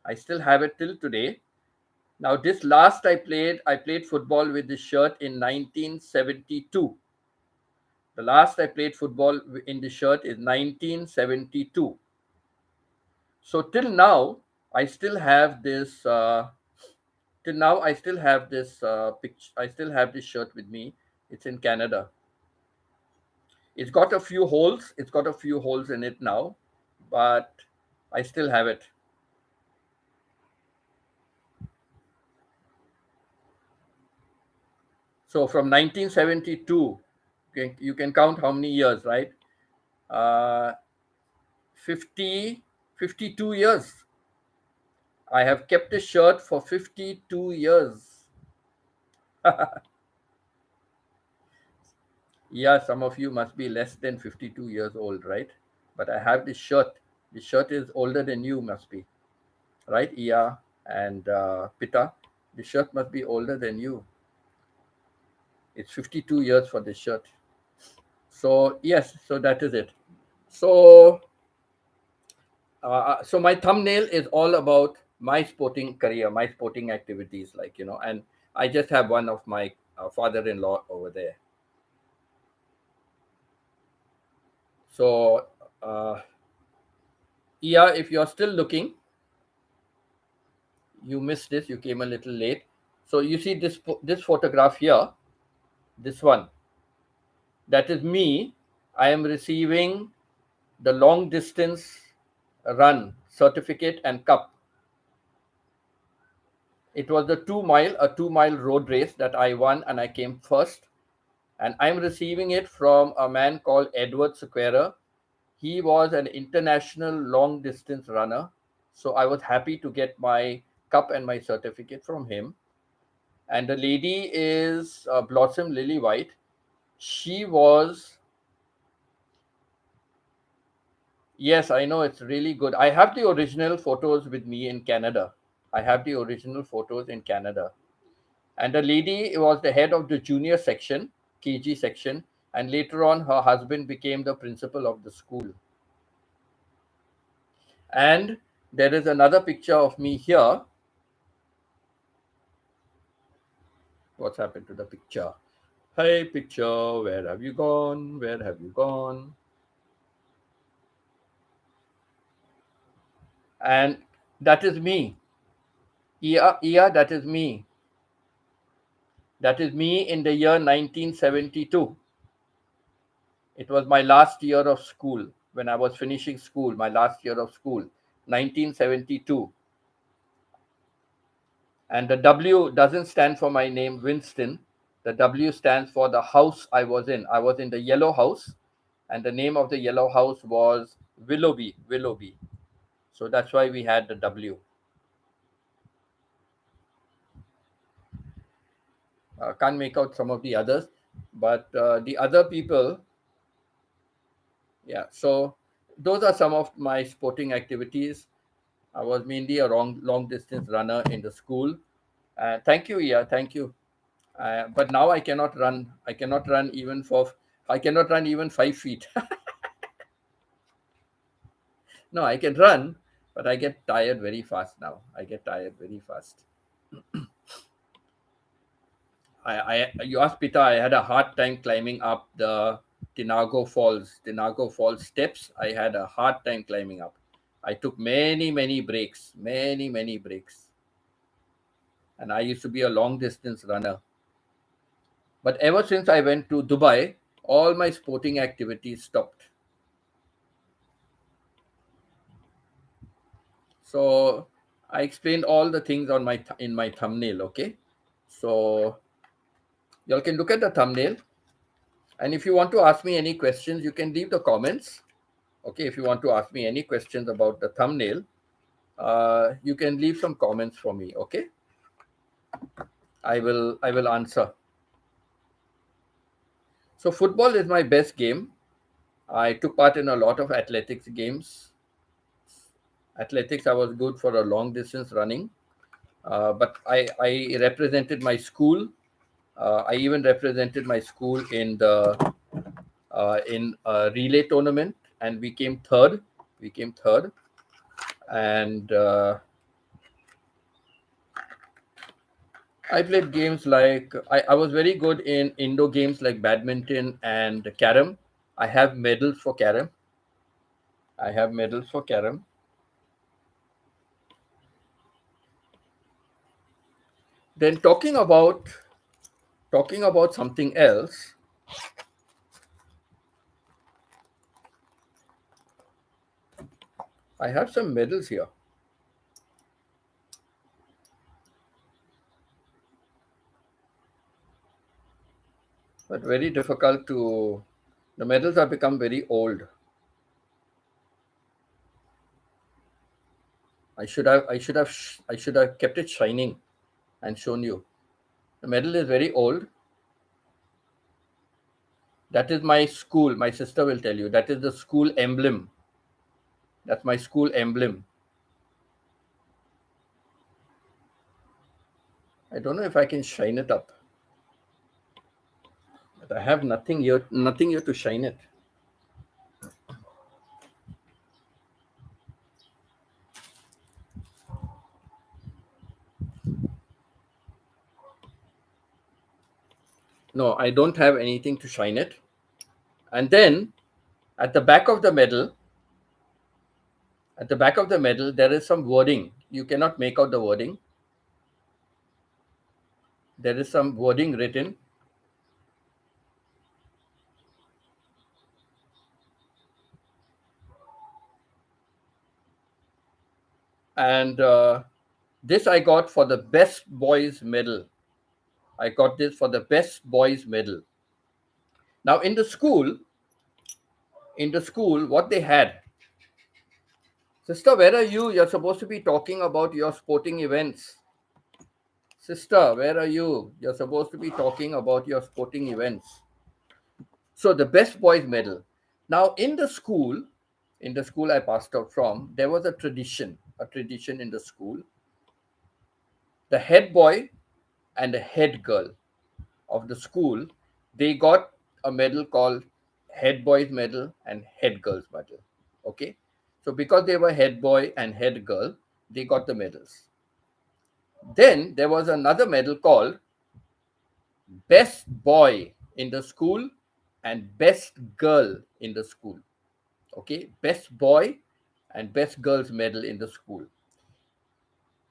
I still have it till today. Now, this last I played football with this shirt in 1972. The last I played football in the shirt is 1972. So till now, I still have this. Till now, I still have this picture. I still have this shirt with me. It's in Canada. It's got a few holes. It's got a few holes in it now, but I still have it. So from 1972, you can count how many years, right? Uh, 50, 52 years. I have kept a shirt for 52 years. Yeah, some of you must be less than 52 years old, right? But I have this shirt. The shirt is older than you, must be, right? Iya and Pita. The shirt must be older than you. It's 52 years for this shirt. So, yes, so that is it. So, so my thumbnail is all about my sporting career, my sporting activities, and I just have one of my father-in-law over there. So, yeah, if you're still looking, you missed this. You came a little late. So you see this photograph here, this one. That is me. I am receiving the long distance run certificate and cup. It was a 2 mile road race that I won, and I came first. And I'm receiving it from a man called Edward Sequeira. He was an international long distance runner. So I was happy to get my cup and my certificate from him. And the lady is Blossom Lily White. She was, yes, I know it's really good. I have the original photos with me in Canada. I have the original photos in Canada. And the lady was the head of the junior section, KG section, and later on her husband became the principal of the school. And there is another picture of me here. What's happened to the picture? Hey, picture, where have you gone? Where have you gone? And that is me. Yeah, yeah, that is me. That is me in the year 1972. It was my last year of school when I was finishing school, my last year of school, 1972. And the W doesn't stand for my name, Winston. The W stands for the house I was in. I was in the yellow house, and the name of the yellow house was Willoughby. Willoughby. So that's why we had the W. Can't make out some of the others, but the other people, yeah. So those are some of my sporting activities. I was mainly a long distance runner in the school. Thank you, yeah, thank you. But now I cannot run. I cannot run even 5 feet. No, I can run, but I get tired very fast now. I get tired very fast. You asked Pita, I had a hard time climbing up the Tinago Falls steps. I had a hard time climbing up. I took many breaks, many breaks. And I used to be a long distance runner. But ever since I went to Dubai, all my sporting activities stopped. So I explained all the things on in my thumbnail. Okay, so You all can look at the thumbnail. And if you want to ask me any questions, you can leave the comments. Okay, if you want to ask me any questions about the thumbnail, you can leave some comments for me. Okay, I will answer. So football is my best game. I took part in a lot of athletics games. Athletics, I was good for a long distance running, but I represented my school. I even represented my school in a relay tournament, and we came third. We came third, and I played games like I was very good in indoor games like badminton and carom. I have medals for carom. I have medals for carom. Then talking about something else, I have some medals here, but very difficult to. The medals have become very old. I should have kept it shining and shown you. The medal is very old. That is my school. My sister will tell you. That is the school emblem. That's my school emblem. I don't know if I can shine it up, but I have nothing here to shine it. No, I don't have anything to shine it. And then at the back of the medal, there is some wording. You cannot make out the wording. There is some wording written. And this I got for the best boys medal. I got this for the best boys medal. Now in the school, what they had. Sister, where are you? You're supposed to be talking about your sporting events. Sister, where are you? You're supposed to be talking about your sporting events. So the best boys medal. Now in the school I passed out from, there was a tradition in the school. The head boy and the head girl of the school, they got a medal called head boys medal and head girls medal. Okay, so because they were head boy and head girl, they got the medals. Then there was another medal called best boy in the school and best girl in the school. Okay, best boy and best girls medal in the school.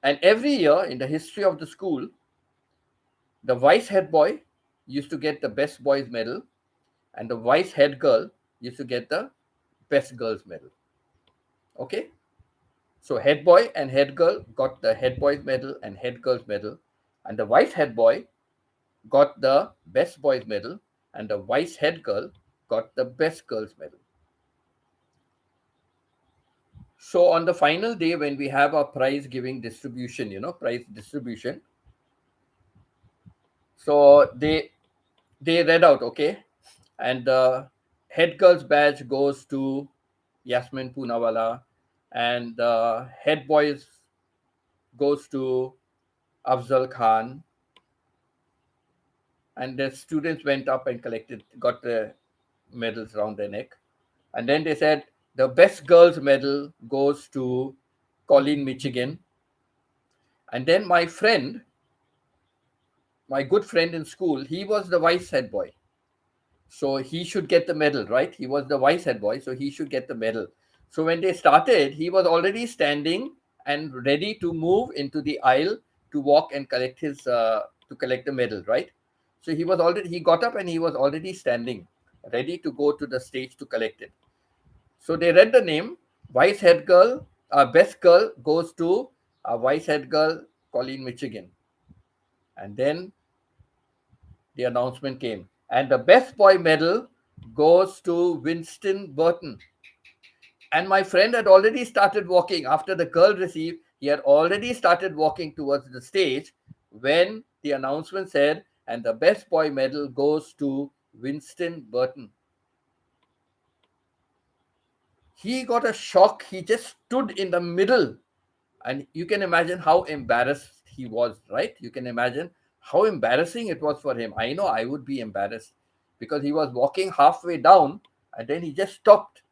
And every year in the history of the school, the vice head boy used to get the best boys medal, and the vice head girl used to get the best girls medal. Okay, so head boy and head girl got the head boys medal and head girls medal, and the vice head boy got the best boys medal, and the vice head girl got the best girls medal. So on the final day, when we have our prize giving distribution, prize distribution, so they read out, okay, and the head girl's badge goes to Yasmin Poonawala, and the head boys goes to Afzal Khan, and the students went up and got the medals around their neck. And then they said the best girls medal goes to Colleen Michigan. And then my good friend in school, he was the vice head boy. So he should get the medal, right? He was the vice head boy, so he should get the medal. So when they started, he was already standing and ready to move into the aisle to walk and collect the medal, right? So he got up and he was already standing, ready to go to the stage to collect it. So they read the name, vice head girl, best girl goes to vice head girl, Colleen Michigan. And then the announcement came, and the best boy medal goes to Winston Burton. And my friend had already started walking after the girl received. He had already started walking towards the stage when the announcement said, and the best boy medal goes to Winston Burton. He got a shock. He just stood in the middle. And you can imagine how embarrassed he was, right? You can imagine how embarrassing it was for him. I know I would be embarrassed because he was walking halfway down and then he just stopped.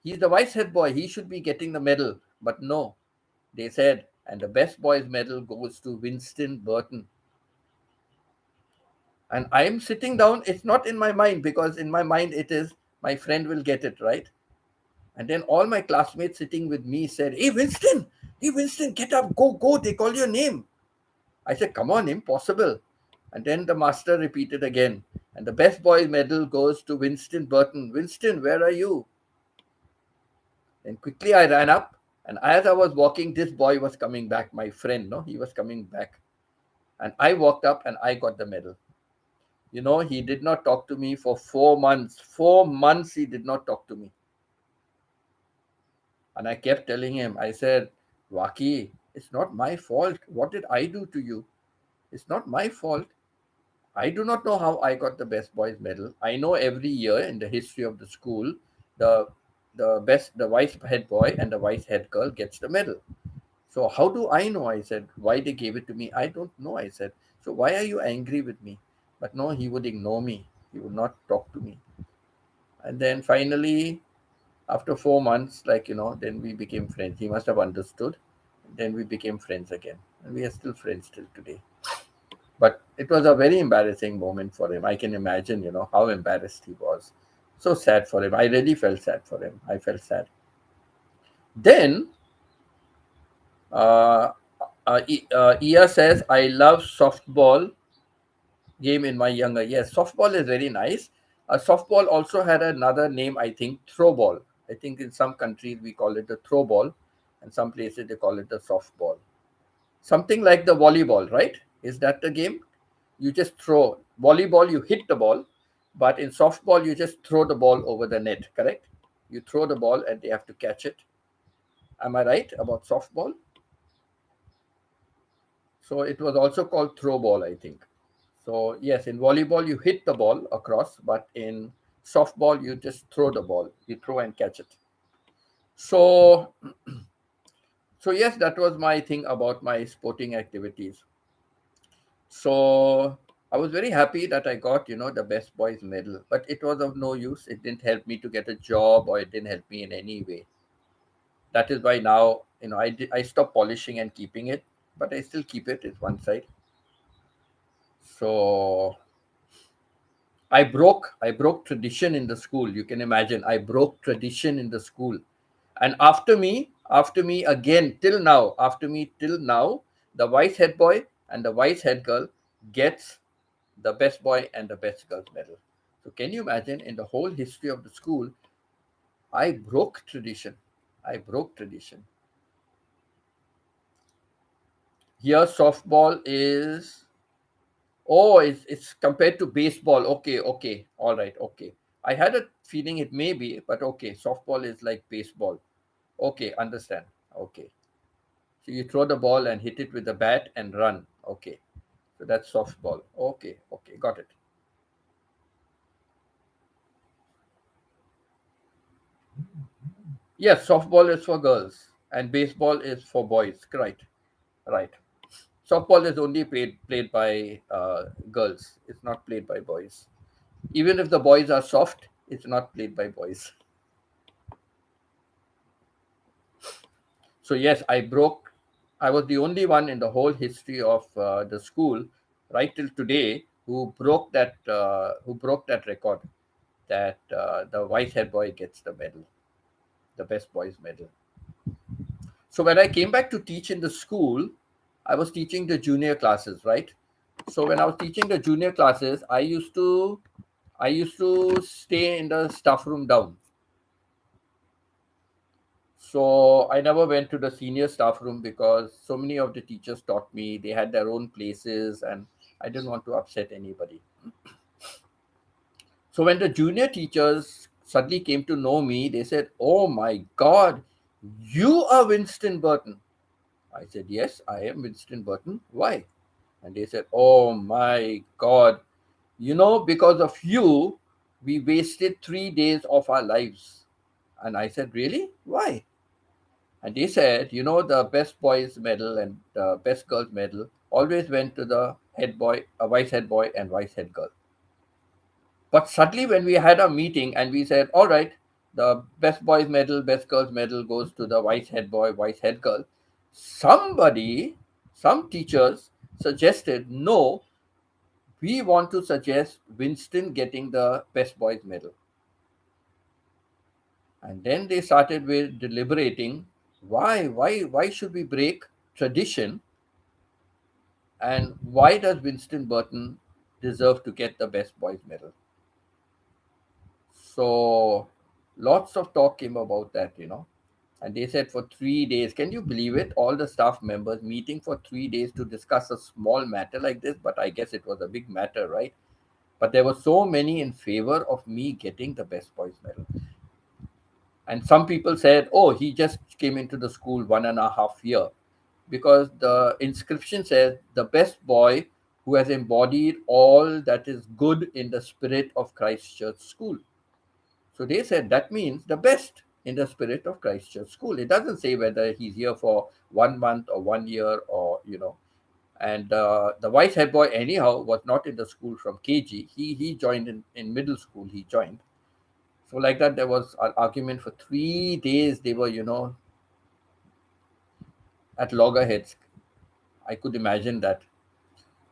He's the vice head boy. He should be getting the medal. But no, they said, and the best boys medal goes to Winston Burton. And I'm sitting down. It's not in my mind because in my mind it is my friend will get it, right? And then all my classmates sitting with me said, hey, Winston, get up, go, go. They call your name. I said, come on, impossible. And then the master repeated again. And the best boys medal goes to Winston Burton. Winston, where are you? Then quickly I ran up. And as I was walking, this boy was coming back, my friend, no? He was coming back. And I walked up and I got the medal. You know, he did not talk to me for 4 months. 4 months he did not talk to me. And I kept telling him, I said, Waki, it's not my fault. What did I do to you? It's not my fault. I do not know how I got the best boys medal. I know every year in the history of the school, the the vice head boy and the vice head girl gets the medal. So how do I know? I said, why they gave it to me? I don't know. I said, so why are you angry with me? But no, he would ignore me. He would not talk to me. And then finally, after 4 months, then we became friends. He must have understood. Then we became friends again. And we are still friends till today. But it was a very embarrassing moment for him. I can imagine, how embarrassed he was. So sad for him. I really felt sad for him. I felt sad. Then, Ia says, I love softball game in my younger. Yes, softball is very nice. Softball also had another name, I think, throwball. I think in some countries we call it the throwball, and some places they call it the softball. Something like the volleyball, right? Is that the game? You just throw. Volleyball, you hit the ball, but in softball, you just throw the ball over the net, correct? You throw the ball and they have to catch it. Am I right about softball? So it was also called throw ball, I think. So yes, in volleyball, you hit the ball across, but in softball, you just throw the ball. You throw and catch it. So, so yes, that was my thing about my sporting activities. So I was very happy that I got, the best boys medal, but it was of no use. It didn't help me to get a job or it didn't help me in any way. That is why now, I stopped polishing and keeping it, but I still keep it. It's one side. So I broke tradition in the school. You can imagine I broke tradition in the school. And after me again till now, the vice head boy and the vice head girl gets the best boy and the best girls medal. So can you imagine in the whole history of the school, I broke tradition. I broke tradition. Here softball is it's compared to baseball. Okay, okay, all right, okay. I had a feeling it may be, but okay, softball is like baseball. Okay, understand. Okay. So you throw the ball and hit it with the bat and run. Okay. So that's softball. Okay, okay, got it. Yes, softball is for girls and baseball is for boys. Right, right. Softball is only played by girls. It's not played by boys. Even if the boys are soft, it's not played by boys. So yes, I was the only one in the whole history of the school, right till today, who broke that record. That the white head boy gets the medal, the best boys medal. So when I came back to teach in the school, I was teaching the junior classes, right? So when I was teaching the junior classes, I used to stay in the staff room down. So I never went to the senior staff room because so many of the teachers taught me. They had their own places, and I didn't want to upset anybody. So when the junior teachers suddenly came to know me, they said, "Oh my God, you are Winston Burton." I said, "Yes, I am Winston Burton. Why?" And they said, "Oh my God, because of you, we wasted 3 days of our lives." And I said, "Really? Why?" And they said, the best boys medal and the best girls medal always went to the head boy, a vice head boy and vice head girl. But suddenly, when we had a meeting and we said, "All right, the best boys medal, best girls medal goes to the vice head boy, vice head girl," somebody, some teachers suggested, "No, we want to suggest Winston getting the best boys medal." And then they started with deliberating, why should we break tradition, and why does Winston Burton deserve to get the best boys medal? So lots of talk came about that. And they said for 3 days, can you believe it? All the staff members meeting for 3 days to discuss a small matter like this, but I guess it was a big matter, right? But there were so many in favor of me getting the best boys medal. And some people said, "Oh, he just came into the school 1.5 year," because the inscription says the best boy who has embodied all that is good in the spirit of Christ Church School. So they said that means the best in the spirit of Christ Church School. It doesn't say whether he's here for 1 month or 1 year or. And the vice head boy, anyhow, was not in the school from KG. He joined in middle school. He joined. So like that, there was an argument for 3 days. They were at loggerheads. I could imagine that.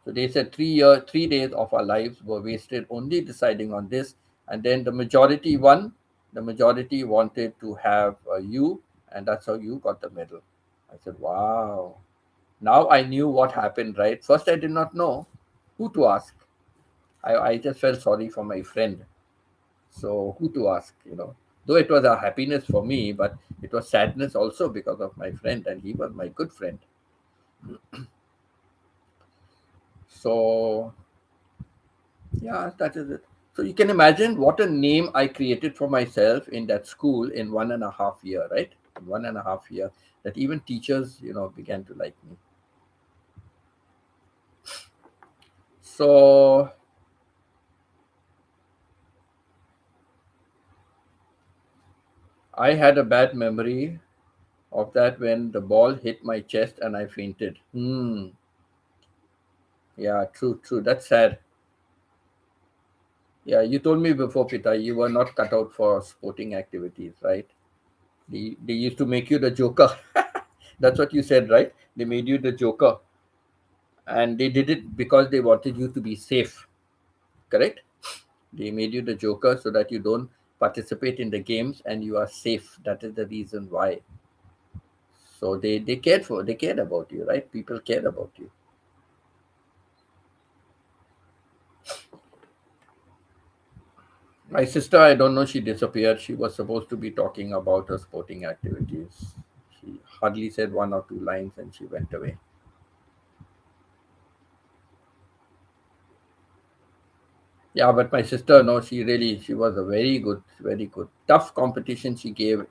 So they said 3 days of our lives were wasted only deciding on this, and then the majority won. The majority wanted to have you, and that's how you got the medal. I said, "Wow." Now I knew what happened, right? First, I did not know who to ask. I just felt sorry for my friend. So who to ask? Though it was a happiness for me, but it was sadness also because of my friend, and he was my good friend. So yeah, that is it. So you can imagine what a name I created for myself in that school in 1.5 year, right? In 1.5 year, that even teachers began to like me. So I had a bad memory of that when the ball hit my chest and I fainted. Yeah, true, true. That's sad. Yeah, you told me before, Pita, you were not cut out for sporting activities, right? They used to make you the joker. That's what you said, right? They made you the joker. And they did it because they wanted you to be safe, correct? They made you the joker so that you don't participate in the games and you are safe. That is the reason why. So they cared about you, right? People cared about you. My sister, I don't know, she disappeared. She was supposed to be talking about her sporting activities. She hardly said one or two lines and she went away. Yeah, but my sister, no, she was a very good, tough competition. She gave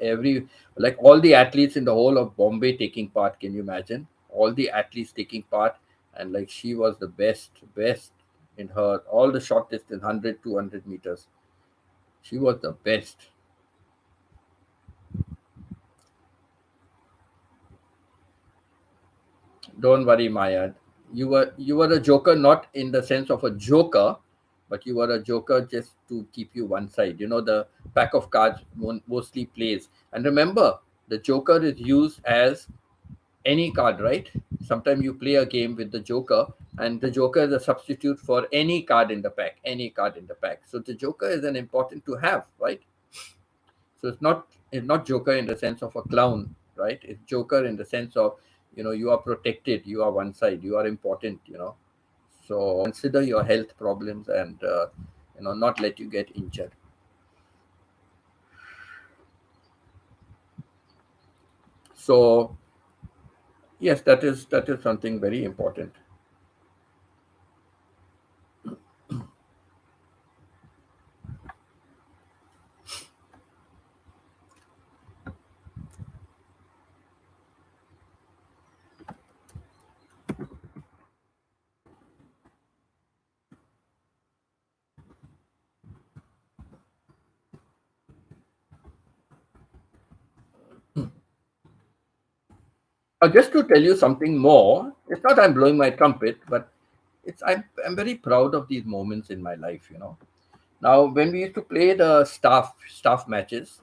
like all the athletes in the whole of Bombay taking part. Can you imagine? All the athletes taking part, and like she was the best in her, all the short distance, 100, 200 meters. She was the best. Don't worry, Maya. You were a joker, not in the sense of a joker, but you were a joker just to keep you one side. The pack of cards mostly plays. And remember, the joker is used as any card, right? Sometimes you play a game with the joker, and the joker is a substitute for any card in the pack. Any card in the pack. So the joker is an important to have, right? So it's not Joker in the sense of a clown, right? It's Joker in the sense of you are protected, you are one side, you are important. So consider your health problems and not let you get injured. So yes, that is something very important. Just to tell you something more, it's not I'm blowing my trumpet, but I'm very proud of these moments in my life. Now, when we used to play the staff matches,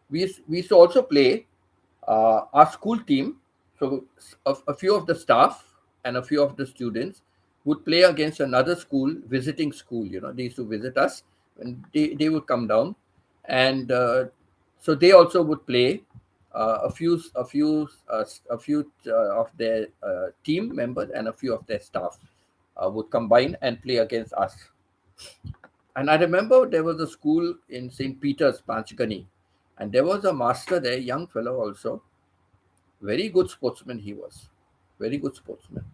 we used to also play our school team. So a few of the staff and a few of the students would play against another school, visiting school. They used to visit us, and they would come down, and so they also would play. A few of their team members and a few of their staff would combine and play against us. And I remember there was a school in St. Peter's, Panchgani, and there was a master there, young fellow also, very good sportsman he was, very good sportsman.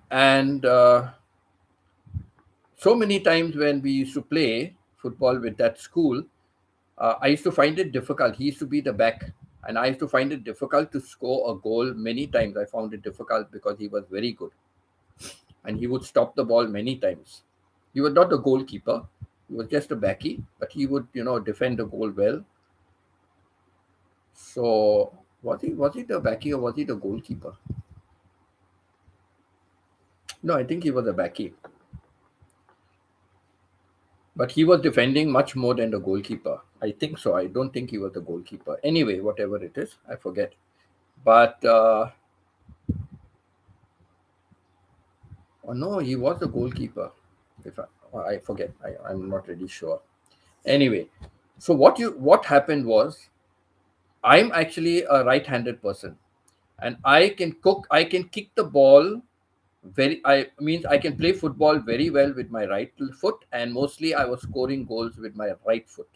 And so many times when we used to play football with that school, I used to find it difficult. He used to be the back, and I used to find it difficult to score a goal many times. I found it difficult because he was very good, and he would stop the ball many times. He was not the goalkeeper; he was just a backy, but he would, defend the goal well. So was he the backy or was he the goalkeeper? No, I think he was a backy. But he was defending much more than the goalkeeper. I think so. I don't think he was the goalkeeper. Anyway, whatever it is, I forget. But oh no, he was the goalkeeper. If I forget, I'm not really sure. Anyway, so what happened was I'm actually a right-handed person, and I can kick the ball very. I means I can play football very well with my right foot, and mostly I was scoring goals with my right foot.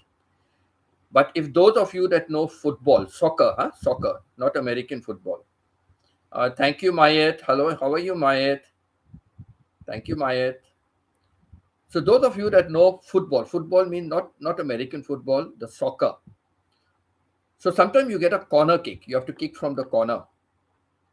But if those of you that know football, soccer, soccer, not American football. Thank you, Mayet. Hello, how are you, Mayet? Thank you, Mayet. So those of you that know football, football means not American football, the soccer. So sometimes you get a corner kick. You have to kick from the corner,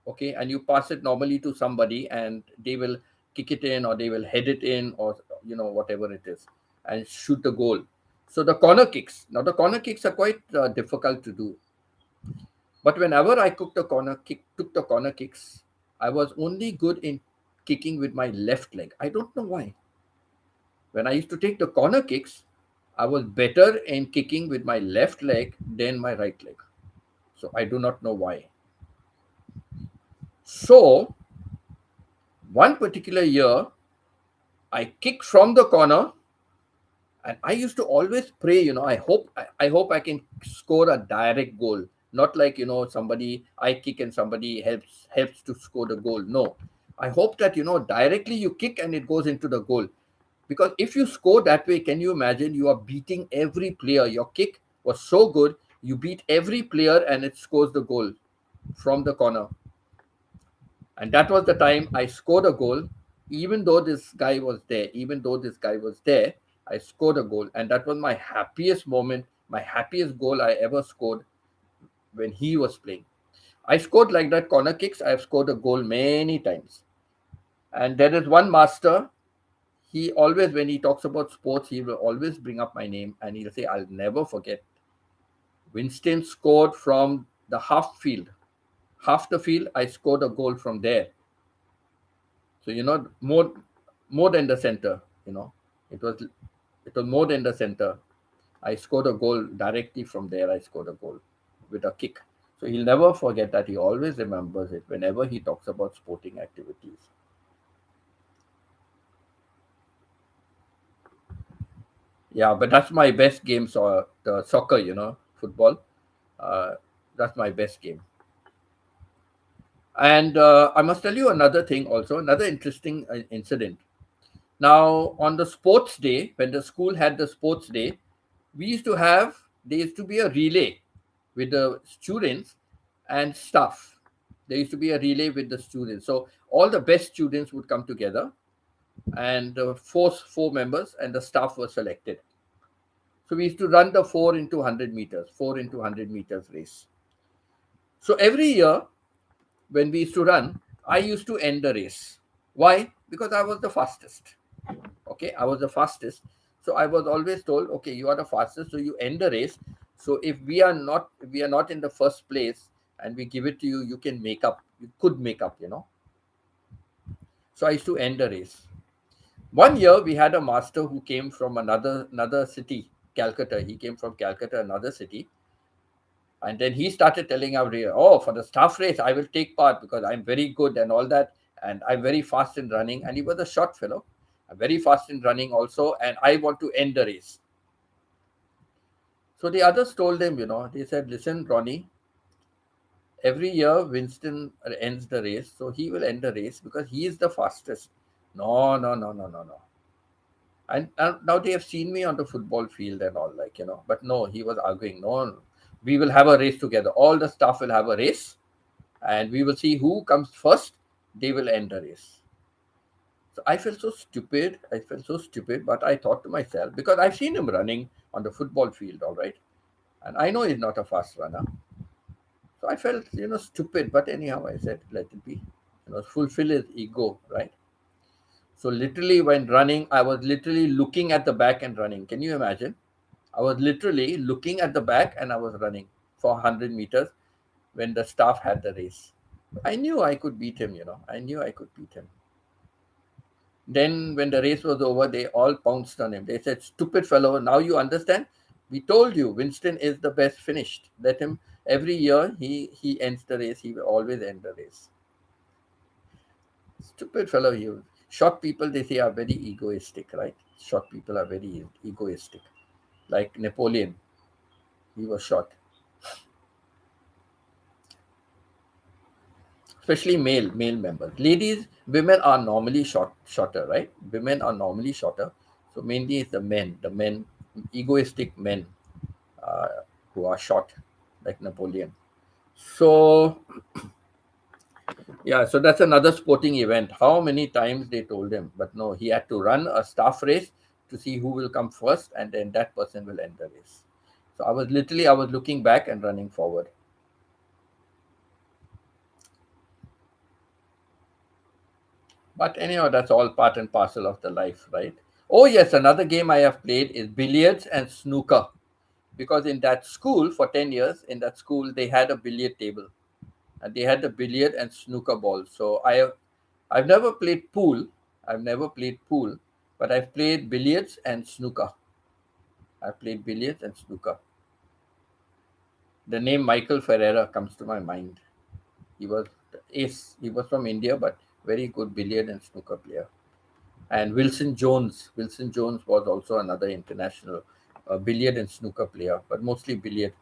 okay, and you pass it normally to somebody, and they will kick it in, or they will head it in, or whatever it is, and shoot the goal. So the corner kicks. Now the corner kicks are quite difficult to do. But whenever I took the corner kicks, I was only good in kicking with my left leg. I don't know why. When I used to take the corner kicks, I was better in kicking with my left leg than my right leg. So I do not know why. So one particular year, I kicked from the corner, and I used to always pray, I hope I can score a direct goal, not like somebody I kick and somebody helps to score the goal. No, I hope that directly you kick and it goes into the goal, because if you score that way, can you imagine, you are beating every player. Your kick was so good, you beat every player and it scores the goal from the corner. And that was the time I scored a goal. Even though this guy was there, I scored a goal. And that was my happiest moment, my happiest goal I ever scored when he was playing. I scored like that corner kicks. I've scored a goal many times. And there is one master. He always, when he talks about sports, he will always bring up my name, and he'll say, I'll never forget. Winston scored from the half field. Half the field, I scored a goal from there. So more than the center. It was more than the center. I scored a goal directly from there. I scored a goal with a kick. So he'll never forget that. He always remembers it whenever he talks about sporting activities. Yeah, but that's my best game. So the soccer, football. Uh, that's my best game. And I must tell you another thing also, another interesting incident. Now, on the sports day, when the school had the sports day, there used to be a relay with the students and staff. There used to be a relay with the students. So all the best students would come together, and four members and the staff were selected. So we used to run the 4 into 100 meters race. So every year when we used to run, I used to end the race. Why? Because I was the fastest. Okay, I was the fastest. So I was always told, okay, you are the fastest, so you end the race. So if we are not in the first place, and we give it to you, you can make up, you could make up, So I used to end the race. One year we had a master who came from another city, Calcutta. He came from Calcutta, another city, and then he started telling our oh, for the staff race, I will take part because I'm very good and all that, and I'm very fast in running. And he was a short fellow, very fast in running also, and I want to end the race. So the others told him, they said, listen, Ronnie, every year Winston ends the race, so he will end the race because he is the fastest. No, no, no, no, no, no. And now they have seen me on the football field and all, but no, he was arguing, no, no, we will have a race together. All the staff will have a race, and we will see who comes first. They will end the race. So I felt so stupid. I felt so stupid, but I thought to myself, because I've seen him running on the football field, all right, and I know he's not a fast runner. So I felt, stupid. But anyhow, I said, let it be. Fulfill his ego, right? So literally, when running, I was literally looking at the back and running. Can you imagine? I was literally looking at the back and I was running for 100 meters when the staff had the race. I knew I could beat him, I knew I could beat him. Then when the race was over, they all pounced on him. They said, stupid fellow, now you understand? We told you Winston is the best finished. Let him, every year he ends the race, he will always end the race. Stupid fellow, you. Short people, they say, are very egoistic, right? Short people are very egoistic. Like Napoleon, he was short. Especially male members. Ladies, women are normally shorter, right? Women are normally shorter. So mainly it's the men, egoistic men uh, who are short, like Napoleon. So yeah, so that's another sporting event. How many times they told him, but no, he had to run a staff race to see who will come first, and then that person will end the race. So I was looking back and running forward. But anyhow, that's all part and parcel of the life, right? Oh yes, another game I have played is billiards and snooker. Because in that school, for 10 years, in that school, they had a billiard table. And they had the billiard and snooker ball. So I've never played pool. I've never played pool, but I've played billiards and snooker. I've played billiards and snooker. The name Michael Ferreira comes to my mind. He was ace. He was from India, but very good billiard and snooker player. And Wilson Jones. Wilson Jones was also another international billiard and snooker player, but mostly billiard.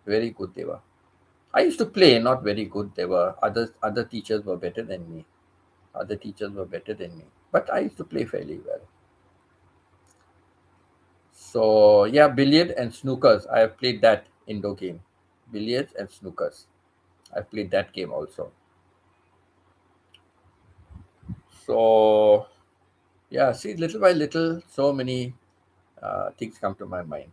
Very good they were. I used to play, not very good. There were other teachers were better than me. Other teachers were better than me, but I used to play fairly well. So yeah, billiard and snookers. I have played that indoor game. Billiards and snookers. I've played that game also. So yeah, see, little by little, so many things come to my mind.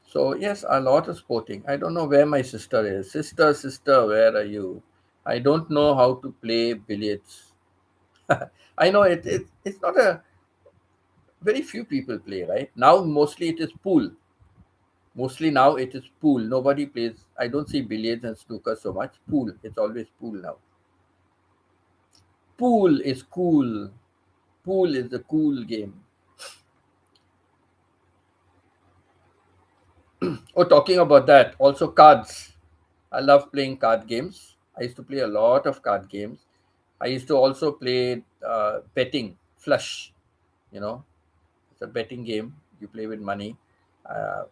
So yes, a lot of sporting. I don't know where my sister is. Sister, where are you? I don't know how to play billiards. I know it's not a very few people play, right? Now mostly it is pool. Mostly now it is pool. Nobody plays. I don't see billiards and snooker so much. Pool. It's always pool now. Pool is cool. Pool is the cool game. Oh, talking about that, also cards. I love playing card games. I used to play a lot of card games. I used to also play betting, flush. You know, it's a betting game. You play with money. Uh,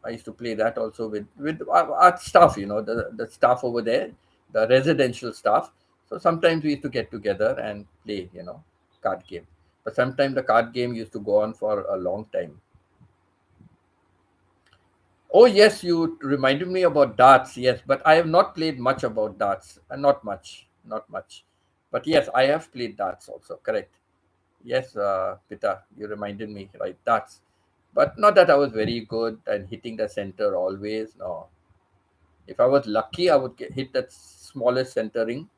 I used to play that also with our staff. The staff over there, the residential staff. So sometimes we used to get together and play. Card game. But sometimes the card game used to go on for a long time. Oh yes, you reminded me about darts. Yes, but I have not played much about darts. Not much, not much. But yes, I have played darts also. Correct. Yes, Pita, you reminded me. Right, darts. But not that I was very good and hitting the center always. No. If I was lucky, I would hit that smallest centering.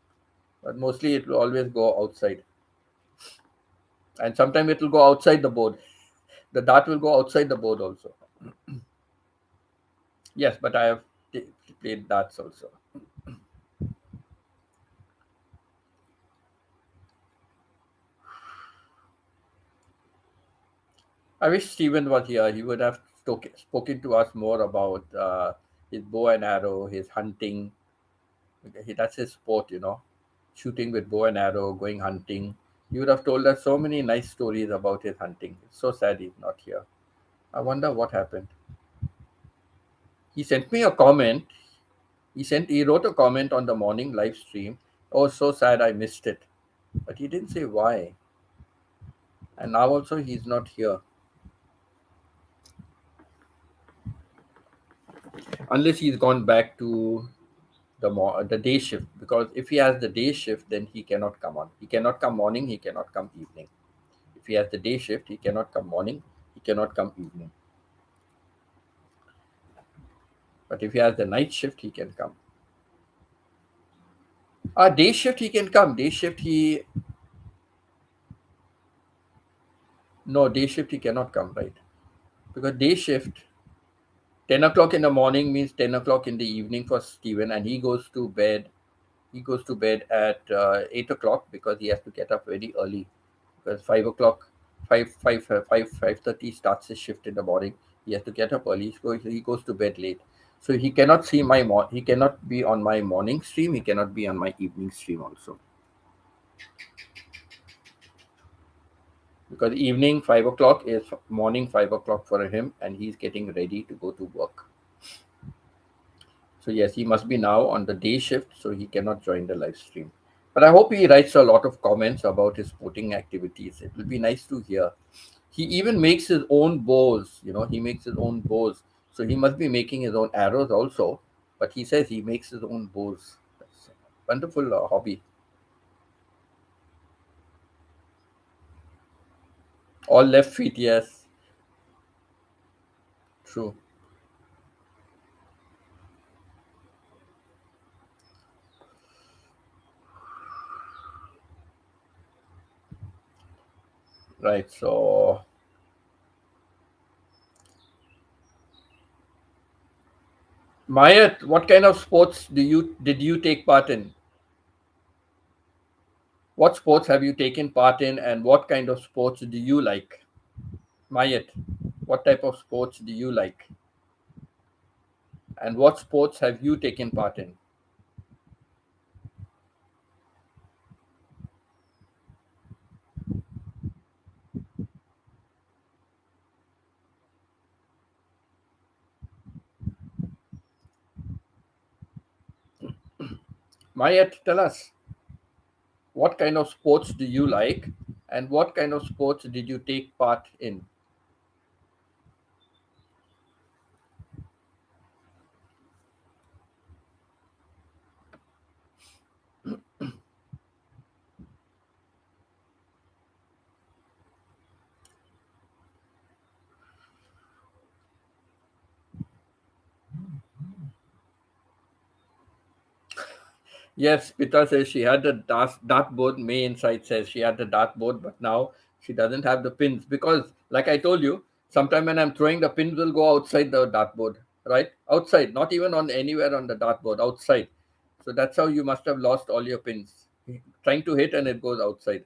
But mostly it will always go outside. And sometimes it will go outside the board. The dart will go outside the board also. Yes, but I have played darts also. I wish Steven was here. He would have spoken to us more about his bow and arrow, his hunting. That's his sport, shooting with bow and arrow, going hunting. He would have told us so many nice stories about his hunting. It's so sad he's not here. I wonder what happened. He sent me a comment. He wrote a comment on the morning live stream. Oh, so sad I missed it. But he didn't say why. And now also he's not here. Unless he's gone back to the day shift, because if he has the day shift, then he cannot come on. He cannot come morning, he cannot come evening. If he has the day shift, he cannot come morning, he cannot come evening. But if he has the night shift, he can come. Day shift he can come. Day shift he No, day shift he cannot come, right? Because day shift 10 o'clock in the morning means 10 o'clock in the evening for Steven, and he goes to bed. He goes to bed at 8 o'clock because he has to get up very early. Because 5 o'clock, 5:30 starts his shift in the morning. He has to get up early, so he goes to bed late. So he cannot see he cannot be on my morning stream. He cannot be on my evening stream also, because evening 5 o'clock is morning 5 o'clock for him, and he's getting ready to go to work. So yes, he must be now on the day shift, so he cannot join the live stream. But I hope he writes a lot of comments about his sporting activities. It will be nice to hear. He even makes his own bows. He makes his own bows. So he must be making his own arrows also. But he says he makes his own bows. That's a wonderful hobby. All left feet, yes, true. Right. So, Mayat, what kind of sports did you take part in? What sports have you taken part in, and what kind of sports do you like? Mayat, what type of sports do you like? And what sports have you taken part in? Mayat, tell us, what kind of sports do you like, and what kind of sports did you take part in? Yes, Pita says she had the dartboard. May Insight says she had the dartboard, but now she doesn't have the pins because, like I told you, sometime when I'm throwing, the pins will go outside the dartboard, right? Outside, not even on anywhere on the dartboard, outside. So that's how you must have lost all your pins. Trying to hit and it goes outside.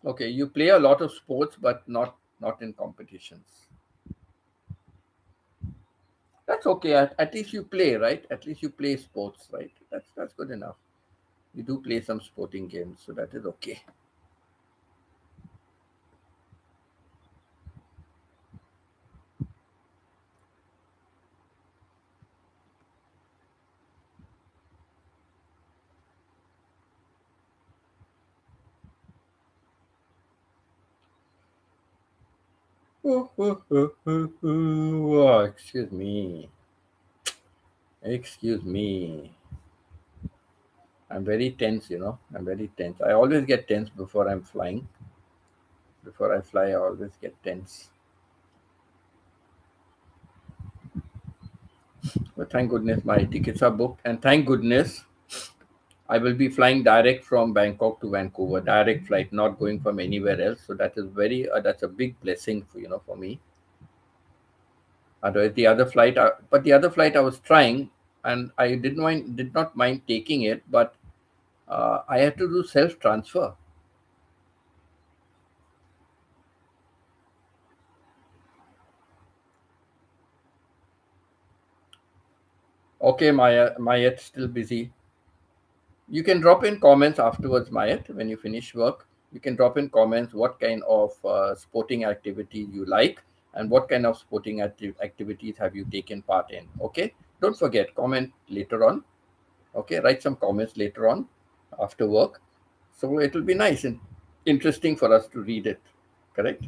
Okay, you play a lot of sports, but not in competitions. That's okay. At least you play, right? At least you play sports, right? That's good enough. You do play some sporting games, so that is okay. Oh, excuse me. Excuse me. I'm very tense. I'm very tense. I always get tense before I'm flying. Before I fly, I always get tense. But thank goodness my tickets are booked. And thank goodness I will be flying direct from Bangkok to Vancouver, direct flight, not going from anywhere else. So that is very that's a big blessing for for me. Otherwise, the other flight I was trying, and I did not mind taking it, but I had to do self transfer. Okay, Mayat still busy. You can drop in comments afterwards, Mayat, when you finish work. You can drop in comments what kind of sporting activity you like and what kind of sporting activities have you taken part in. Okay, don't forget, comment later on. Okay, write some comments later on after work. So it will be nice and interesting for us to read it. Correct?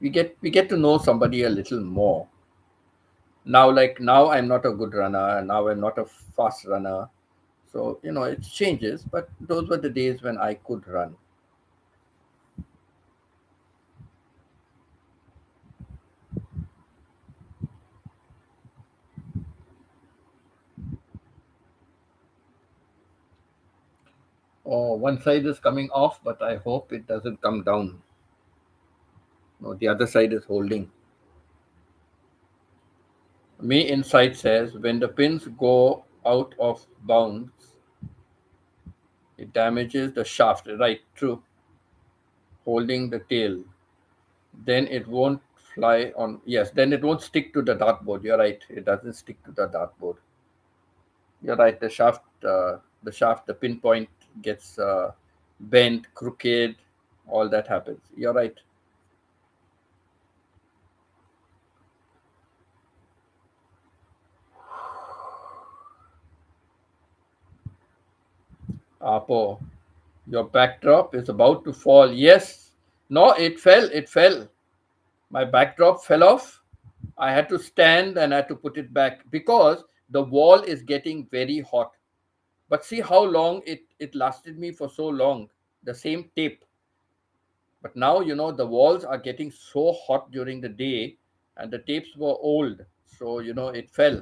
We get to know somebody a little more. Now, like now I'm not a good runner, now I'm not a fast runner. So, it changes, but those were the days when I could run. Oh, one side is coming off, but I hope it doesn't come down. No, the other side is holding. Me Inside says when the pins go out of bounds, it damages the shaft. Right, true. Holding the tail. Then it won't fly on. Yes, then it won't stick to the dartboard. You're right. It doesn't stick to the dartboard. You're right. The pinpoint gets bent, crooked. All that happens. You're right. Apo, your backdrop is about to fall. Yes. No, it fell. It fell. My backdrop fell off. I had to stand and I had to put it back because the wall is getting very hot. But see how long it lasted me for so long. The same tape. But now, the walls are getting so hot during the day and the tapes were old. So, it fell.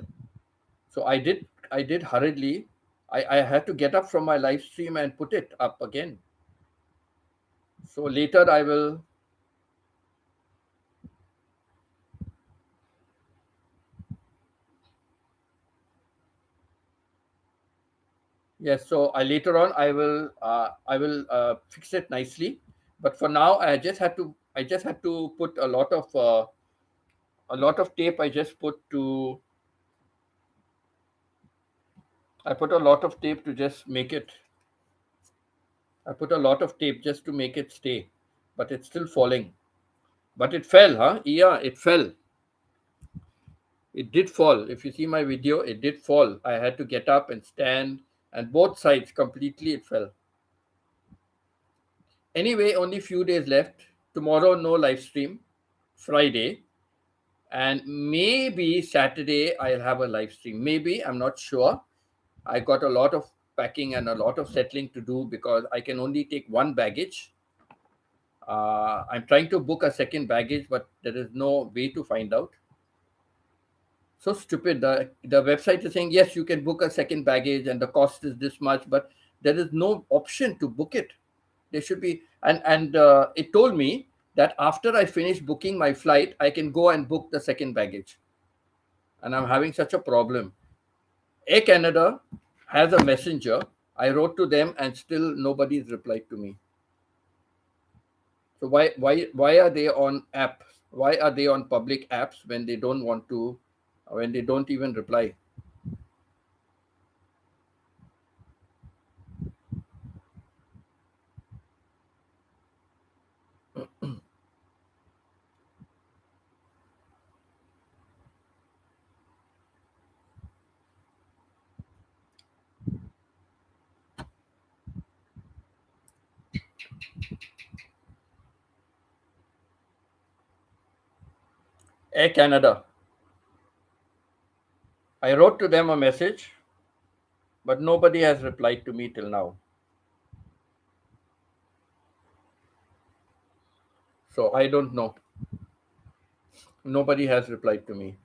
So I did hurriedly. I had to get up from my live stream and put it up again. So later I will. Yes, so later on I will fix it nicely. But for now, I just had to put a lot of tape. I put a lot of tape to just make it. I put a lot of tape just to make it stay, but it's still falling. But it fell, huh? Yeah, it fell. It did fall. If you see my video, it did fall. I had to get up and stand, and both sides completely it fell. Anyway, only few days left. Tomorrow, no live stream. Friday, and maybe Saturday I'll have a live stream. Maybe, I'm not sure. I got a lot of packing and a lot of settling to do because I can only take one baggage. I'm trying to book a second baggage, but there is no way to find out. So stupid. The website is saying yes, you can book a second baggage and the cost is this much, but there is no option to book it. There should be, and it told me that after I finish booking my flight, I can go and book the second baggage, and I'm having such a problem. Air Canada has a messenger. I wrote to them, and still nobody's replied to me. So why are they on apps? Why are they on public apps when they don't want to, when they don't even reply? Air Canada. I wrote to them a message, but nobody has replied to me till now. So I don't know. Nobody has replied to me.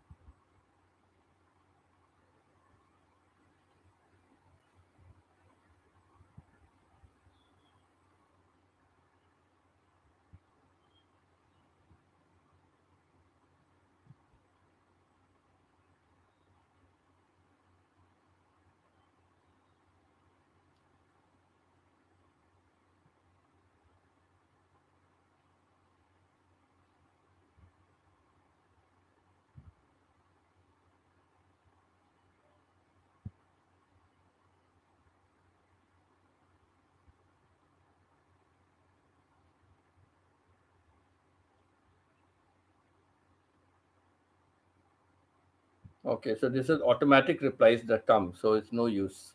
Okay, so this is automatic replies that come, so it's no use.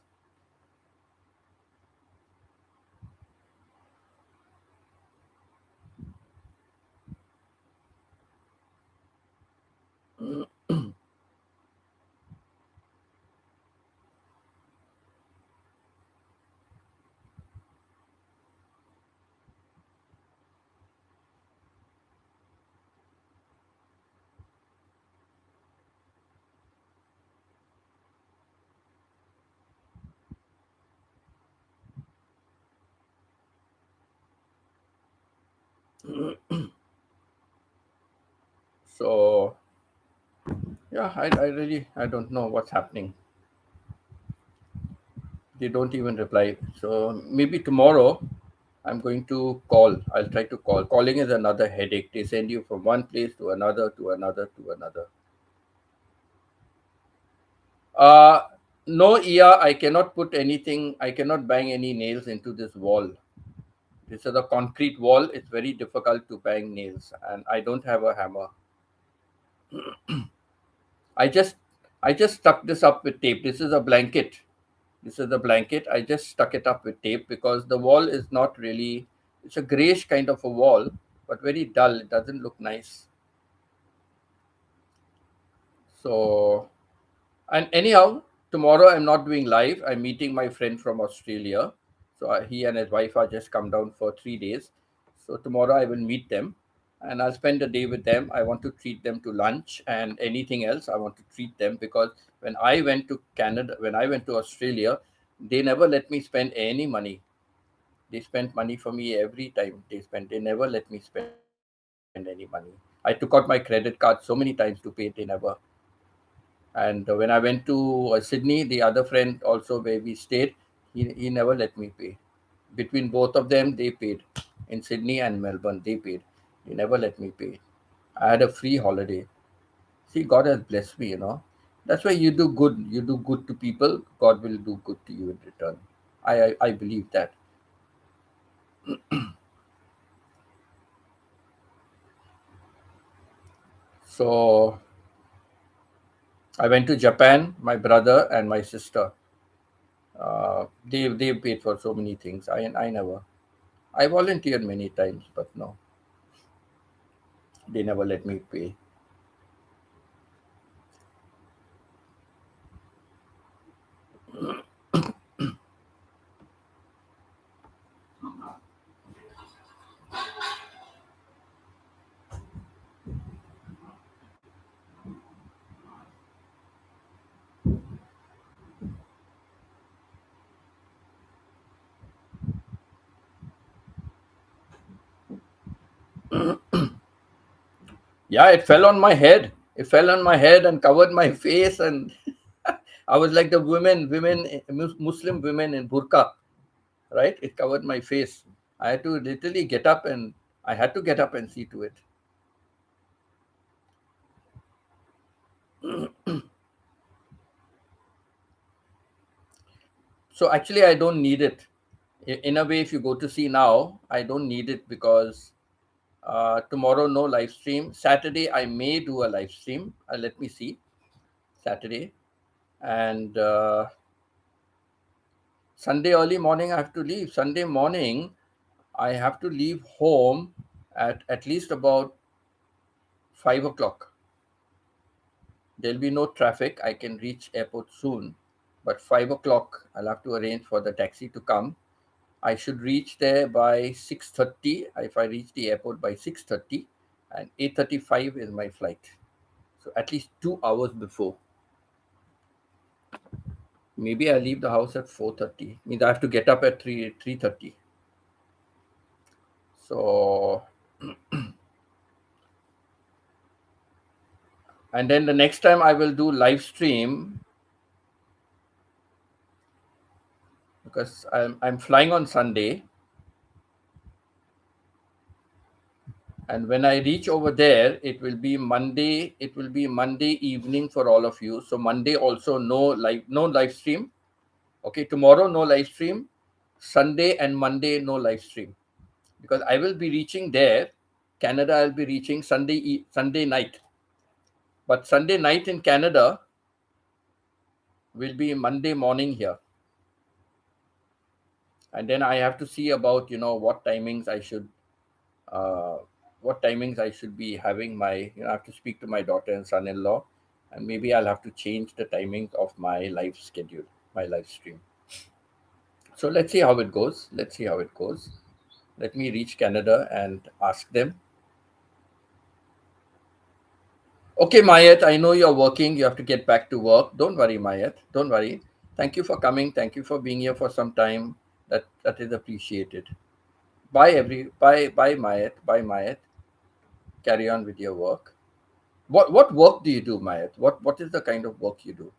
So yeah, I really I don't know what's happening. They don't even reply. So maybe tomorrow I'm going to call. I'll try to call. Calling is another headache. They send you from one place to another, to another, to another. Uh, no, Ia, I cannot put anything, I cannot bang any nails into this wall. This is a concrete wall. It's very difficult to bang nails, and I don't have a hammer. I just I just stuck this up with tape. This is a blanket. This is a blanket. I just stuck it up with tape because the wall is not really, it's a grayish kind of a wall, but very dull. It doesn't look nice. So, and anyhow, tomorrow I'm not doing live. I'm meeting my friend from Australia. So he and his wife are just come down for 3 days. So tomorrow I will meet them and I'll spend a day with them. I want to treat them to lunch and anything else. I want to treat them because when I went to Canada, when I went to Australia, they never let me spend any money. They spent money for me every time they spent. They never let me spend any money. I took out my credit card so many times to pay. They never. And when I went to Sydney, the other friend also where we stayed, he never let me pay. Between both of them, they paid. In Sydney and Melbourne, they paid. They never let me pay. I had a free holiday. See, God has blessed me, you know. That's why you do good. You do good to people, God will do good to you in return. I believe that. So I went to Japan, my brother and my sister. They paid for so many things. I never. I volunteered many times, but no, they never let me pay. Yeah, it fell on my head. It fell on my head and covered my face, and I was like the Muslim women in burqa, right? It covered my face. I had to literally get up, and I had to get up and see to it. So actually, I don't need it. In a way, if you go to see now, I don't need it because tomorrow no live stream. Saturday I may do a live stream. Let me see. Saturday and Sunday early morning I have to leave. Sunday morning I have to leave home at least about 5 o'clock. There'll be no traffic. I can reach airport soon, but 5 o'clock I'll have to arrange for the taxi to come. I should reach there by 6:30. If I reach the airport by 6:30, and 8:35 is my flight. So at least 2 hours before. Maybe I leave the house at 4:30. Means I have to get up at 3:30. So and then the next time I will do live stream because I'm flying on Sunday, and when I reach over there, it will be Monday. It will be Monday evening for all of you. So Monday also no live stream. Okay, tomorrow no live stream. Sunday and Monday no live stream because I will be reaching there. Canada, I'll be reaching Sunday night. But Sunday night in Canada, will be Monday morning here. And then I have to see about, what timings I should uh, be having my, I have to speak to my daughter and son-in-law, and maybe I'll have to change the timing of my live schedule, my live stream. So let's see how it goes. Let me reach Canada and ask them. Okay, Mayat, I know you're working. You have to get back to work. Don't worry, Mayat. Don't worry. Thank you for coming. Thank you for being here for some time. That is appreciated. Bye, Mayat. Bye, Mayat. Carry on with your work. What work do you do, Mayat? What is the kind of work you do?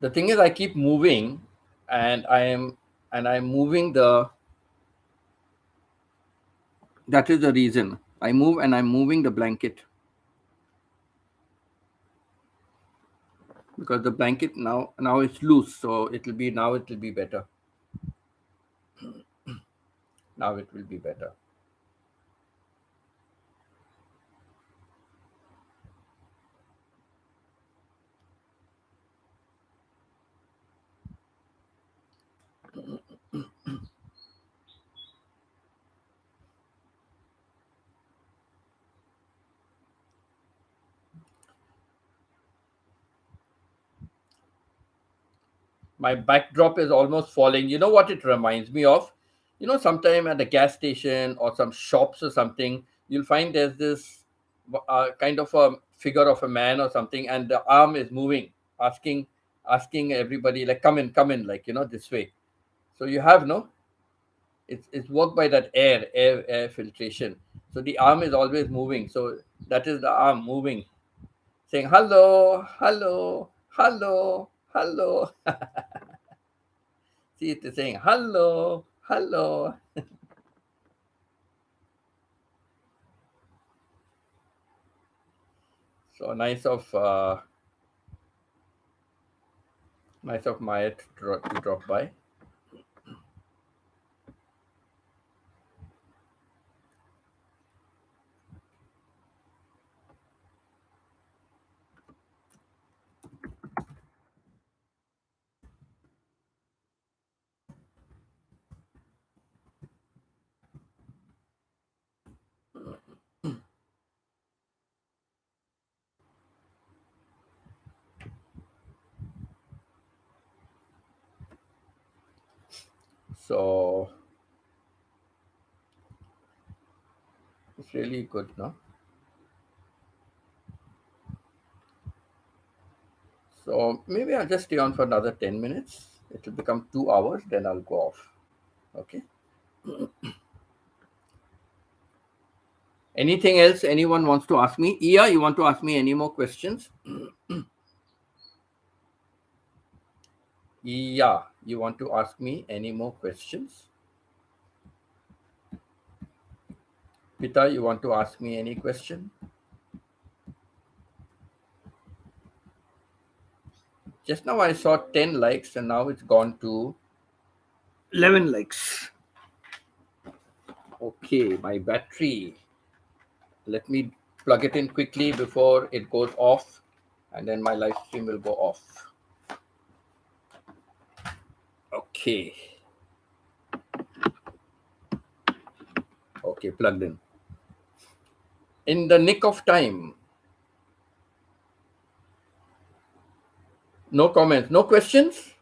The thing is, I keep moving, and I'm moving the. That is the reason I move, and I'm moving the blanket, because the blanket now it's loose, so it will be better. Now it will be better. My backdrop is almost falling. You know what it reminds me of? Sometime at a gas station or some shops or something, you'll find there's this kind of a figure of a man or something, and the arm is moving, asking everybody, like, come in, like, this way. So you have no, it's worked by that air filtration. So the arm is always moving. So that is the arm moving, saying hello, hello, hello, hello. See, it is saying hello, hello. So nice of Maya to drop by. So it's really good, no? So maybe I'll just stay on for another 10 minutes. It will become 2 hours, then I'll go off. Okay. Anything else anyone wants to ask me? Iya, you want to ask me any more questions? Yeah, you want to ask me any more questions? Pita, you want to ask me any question? Just now I saw 10 likes, and now it's gone to 11 likes. Okay, my battery. Let me plug it in quickly before it goes off, and then my live stream will go off. Okay. Okay, plugged in. In the nick of time. No comments, no questions,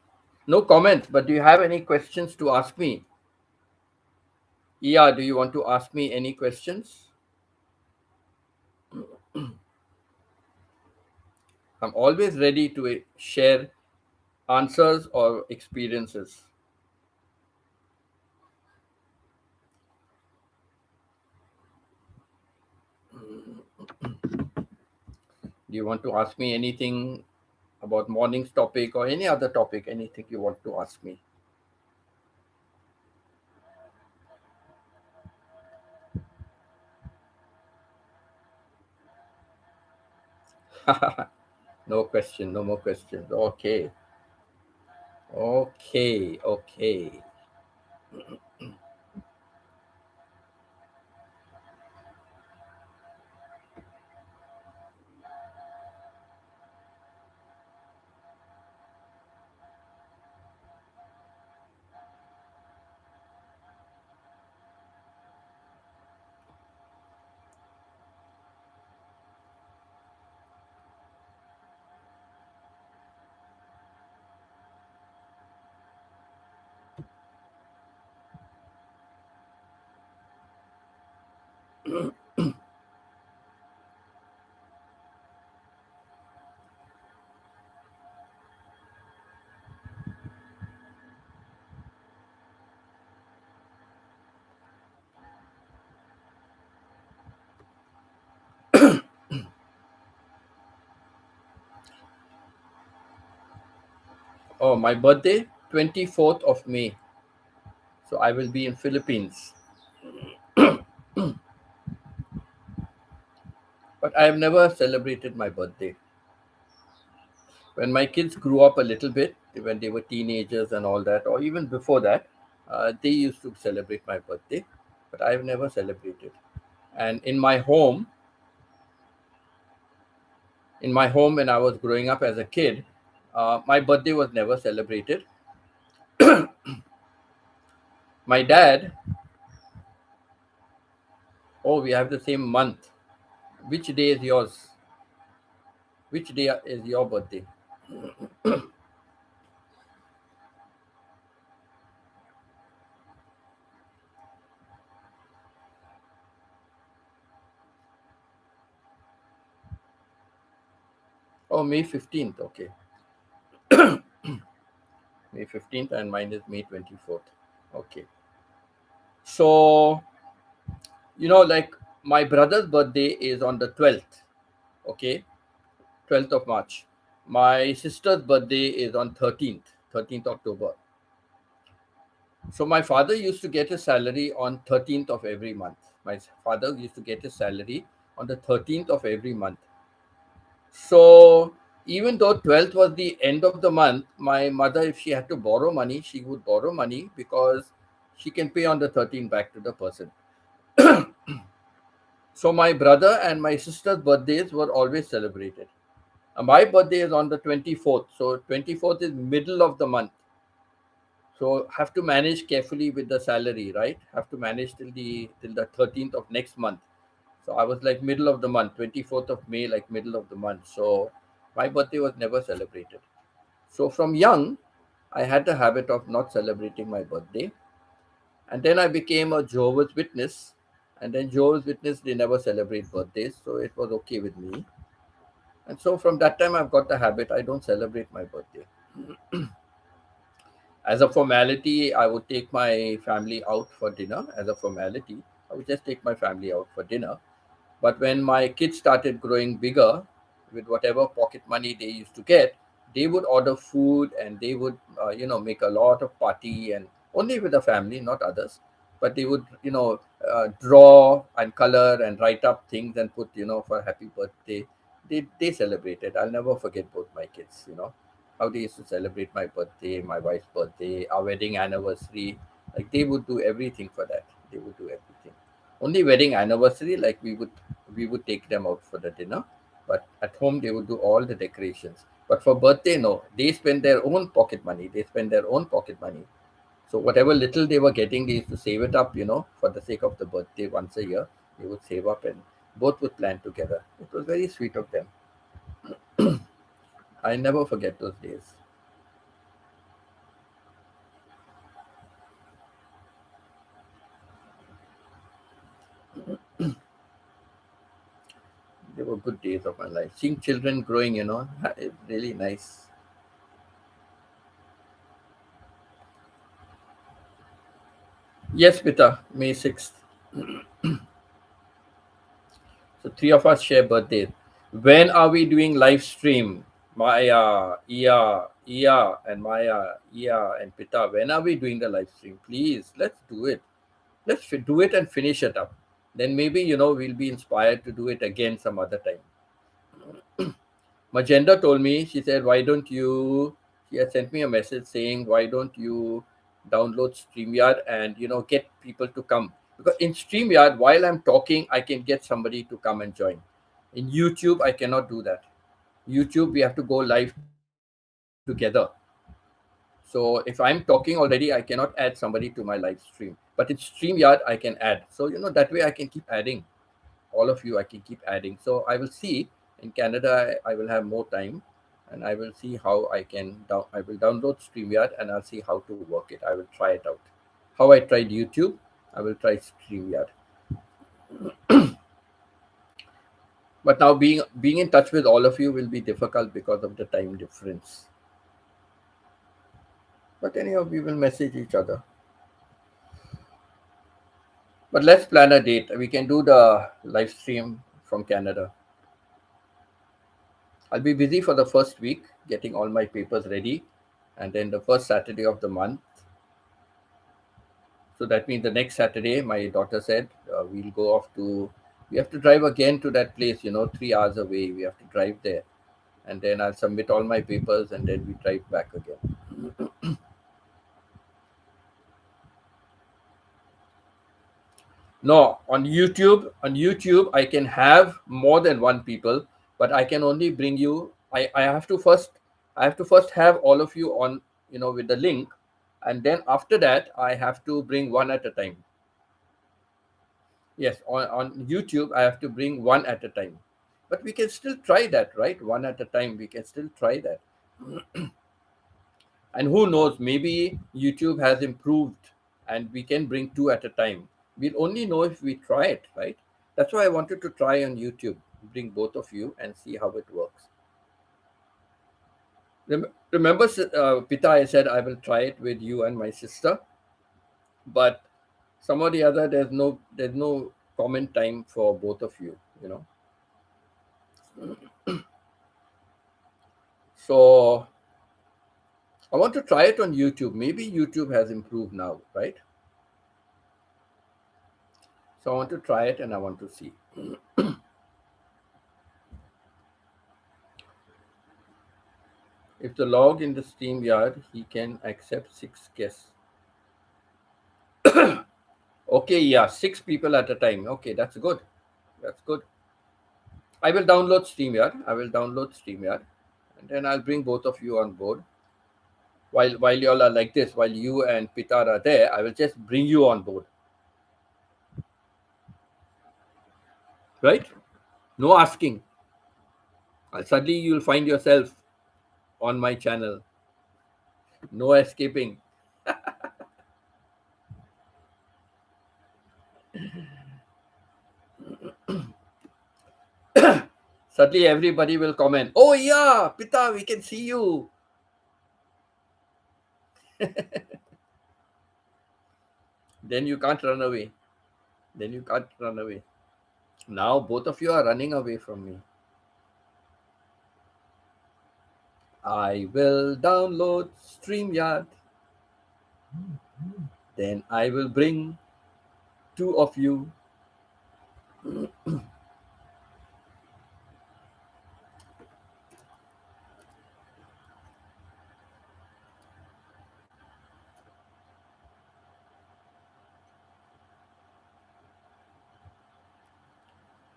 no comments. But do you have any questions to ask me? Yeah, do you want to ask me any questions? I'm always ready to share answers or experiences. Do you want to ask me anything about morning's topic or any other topic? Anything you want to ask me? No question, no more questions. Okay, okay, okay. Oh, my birthday, 24th of May. So I will be in Philippines. But I have never celebrated my birthday. When my kids grew up a little bit, when they were teenagers and all that, or even before that, they used to celebrate my birthday, but I've never celebrated. And in my home, when I was growing up as a kid, my birthday was never celebrated. My dad, oh, we have the same month. Which day is yours? Which day is your birthday? Oh, May 15th. Okay. May 15th, and mine is May 24th. Okay. So, like my brother's birthday is on the 12th. Okay. 12th of March. My sister's birthday is on 13th October. So my father used to get his salary on 13th of every month. My father used to get his salary on the 13th of every month. So even though 12th was the end of the month, my mother, if she had to borrow money, she would borrow money because she can pay on the 13th back to the person. So my brother and my sister's birthdays were always celebrated. My birthday is on the 24th. So 24th is middle of the month. So have to manage carefully with the salary, right? Have to manage till the 13th of next month. So I was like middle of the month, 24th of May, like middle of the month. So my birthday was never celebrated. So from young, I had the habit of not celebrating my birthday. And then I became a Jehovah's Witness. And then Jehovah's Witness, they never celebrate birthdays. So it was okay with me. And so from that time, I've got the habit, I don't celebrate my birthday. As a formality, I would take my family out for dinner. As a formality, I would just take my family out for dinner. But when my kids started growing bigger, with whatever pocket money they used to get, they would order food and they would, make a lot of party, and only with the family, not others. But they would, draw and color and write up things and put, for happy birthday. They celebrated. I'll never forget both my kids. How they used to celebrate my birthday, my wife's birthday, our wedding anniversary. Like they would do everything for that. They would do everything. Only wedding anniversary, like we would take them out for the dinner, but at home they would do all the decorations. But for birthday, no, they spend their own pocket money. They spend their own pocket money. So whatever little they were getting, they used to save it up, for the sake of the birthday once a year. They would save up and both would plan together. It was very sweet of them. I never forget those days. They were good days of my life. Seeing children growing, it's really nice. Yes, Pita, May 6th. So three of us share birthdays. When are we doing live stream? Maya, Iya, and Maya, Iya, and Pita. When are we doing the live stream? Please, let's do it. Let's do it and finish it up. Then maybe we'll be inspired to do it again some other time. Magenda told me, she said, why don't you, she had sent me a message saying, why don't you download StreamYard and, get people to come. Because in StreamYard, while I'm talking, I can get somebody to come and join. In YouTube, I cannot do that. YouTube, we have to go live together. So if I'm talking already, I cannot add somebody to my live stream. But in StreamYard, I can add. So, that way I can keep adding all of you. I can keep adding. So I will see. In Canada, I will have more time, and I will see how I will download StreamYard, and I'll see how to work it. I will try it out. How I tried YouTube, I will try StreamYard. But now being in touch with all of you will be difficult because of the time difference. But anyhow, we will message each other. But let's plan a date. We can do the live stream from Canada. I'll be busy for the first week getting all my papers ready, and then the first Saturday of the month. So that means the next Saturday, my daughter said, we'll go off to, we have to drive again to that place, 3 hours away. We have to drive there. And then I'll submit all my papers and then we drive back again. No, on YouTube, I can have more than one people, but I can only bring you. I have to first have all of you on, with the link, and then after that, I have to bring one at a time. Yes, on YouTube, I have to bring one at a time. But we can still try that, right? One at a time, we can still try that. And who knows, maybe YouTube has improved and we can bring two at a time. We'll only know if we try it, right? That's why I wanted to try on YouTube, bring both of you and see how it works. Remember, Pita, I said I will try it with you and my sister, but some or the other, there's no comment time for both of you, So I want to try it on YouTube. Maybe YouTube has improved now, right? So I want to try it and I want to see. If the log in the StreamYard, he can accept 6 guests. Okay, yeah, 6 people at a time. Okay, that's good. That's good. I will download StreamYard. I will download StreamYard. And then I'll bring both of you on board. While y'all are like this, while you and Pitar are there, I will just bring you on board. Right? No asking. Suddenly you'll find yourself on my channel. No escaping. Suddenly everybody will comment, oh yeah, Pita, we can see you. Then you can't run away. Then you can't run away. Now both of you are running away from me. I will download StreamYard. Then I will bring two of you.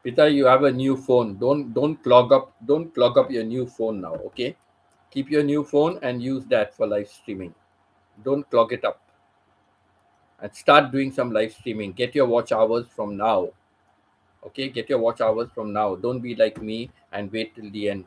Pita, you have a new phone. Don't clog up your new phone now, okay? Keep your new phone and use that for live streaming. Don't clog it up. And start doing some live streaming. Get your watch hours from now. Okay, get your watch hours from now. Don't be like me and wait till the end.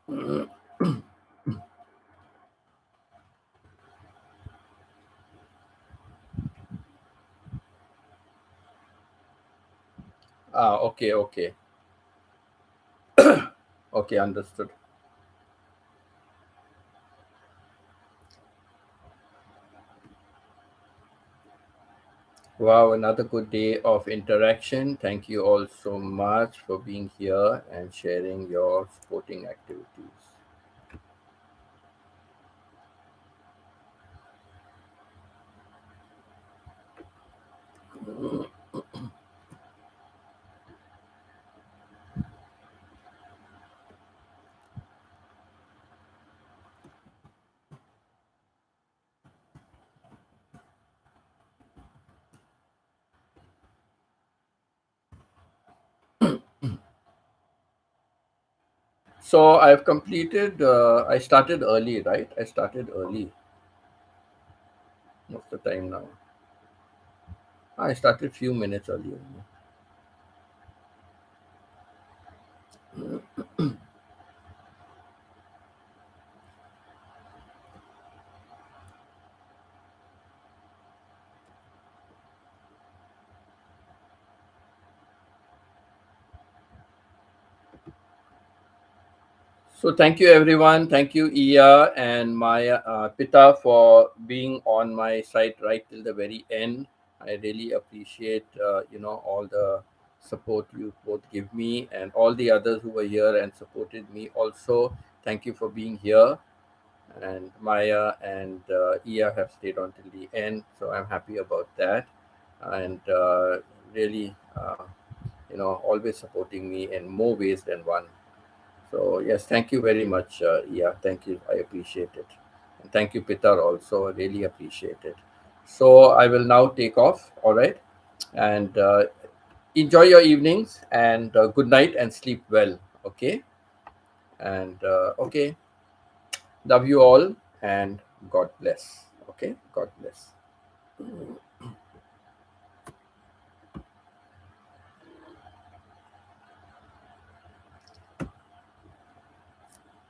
Okay, okay, okay, understood. Wow, another good day of interaction. Thank you all so much for being here and sharing your sporting activities. So I've completed, I started early, right? I started early most of the time now. I started few minutes earlier. So thank you everyone. Thank you Iya and Maya Pita for being on my side right till the very end. I really appreciate all the support you both give me and all the others who were here and supported me also. Thank you for being here. And Maya and Iya have stayed on till the end, so I'm happy about that. And really, always supporting me in more ways than one. So yes, thank you very much. Yeah, thank you. I appreciate it. And thank you, Pitar. Also, I really appreciate it. So I will now take off. All right, and enjoy your evenings and good night and sleep well. Okay, and okay, love you all and God bless. Okay, God bless.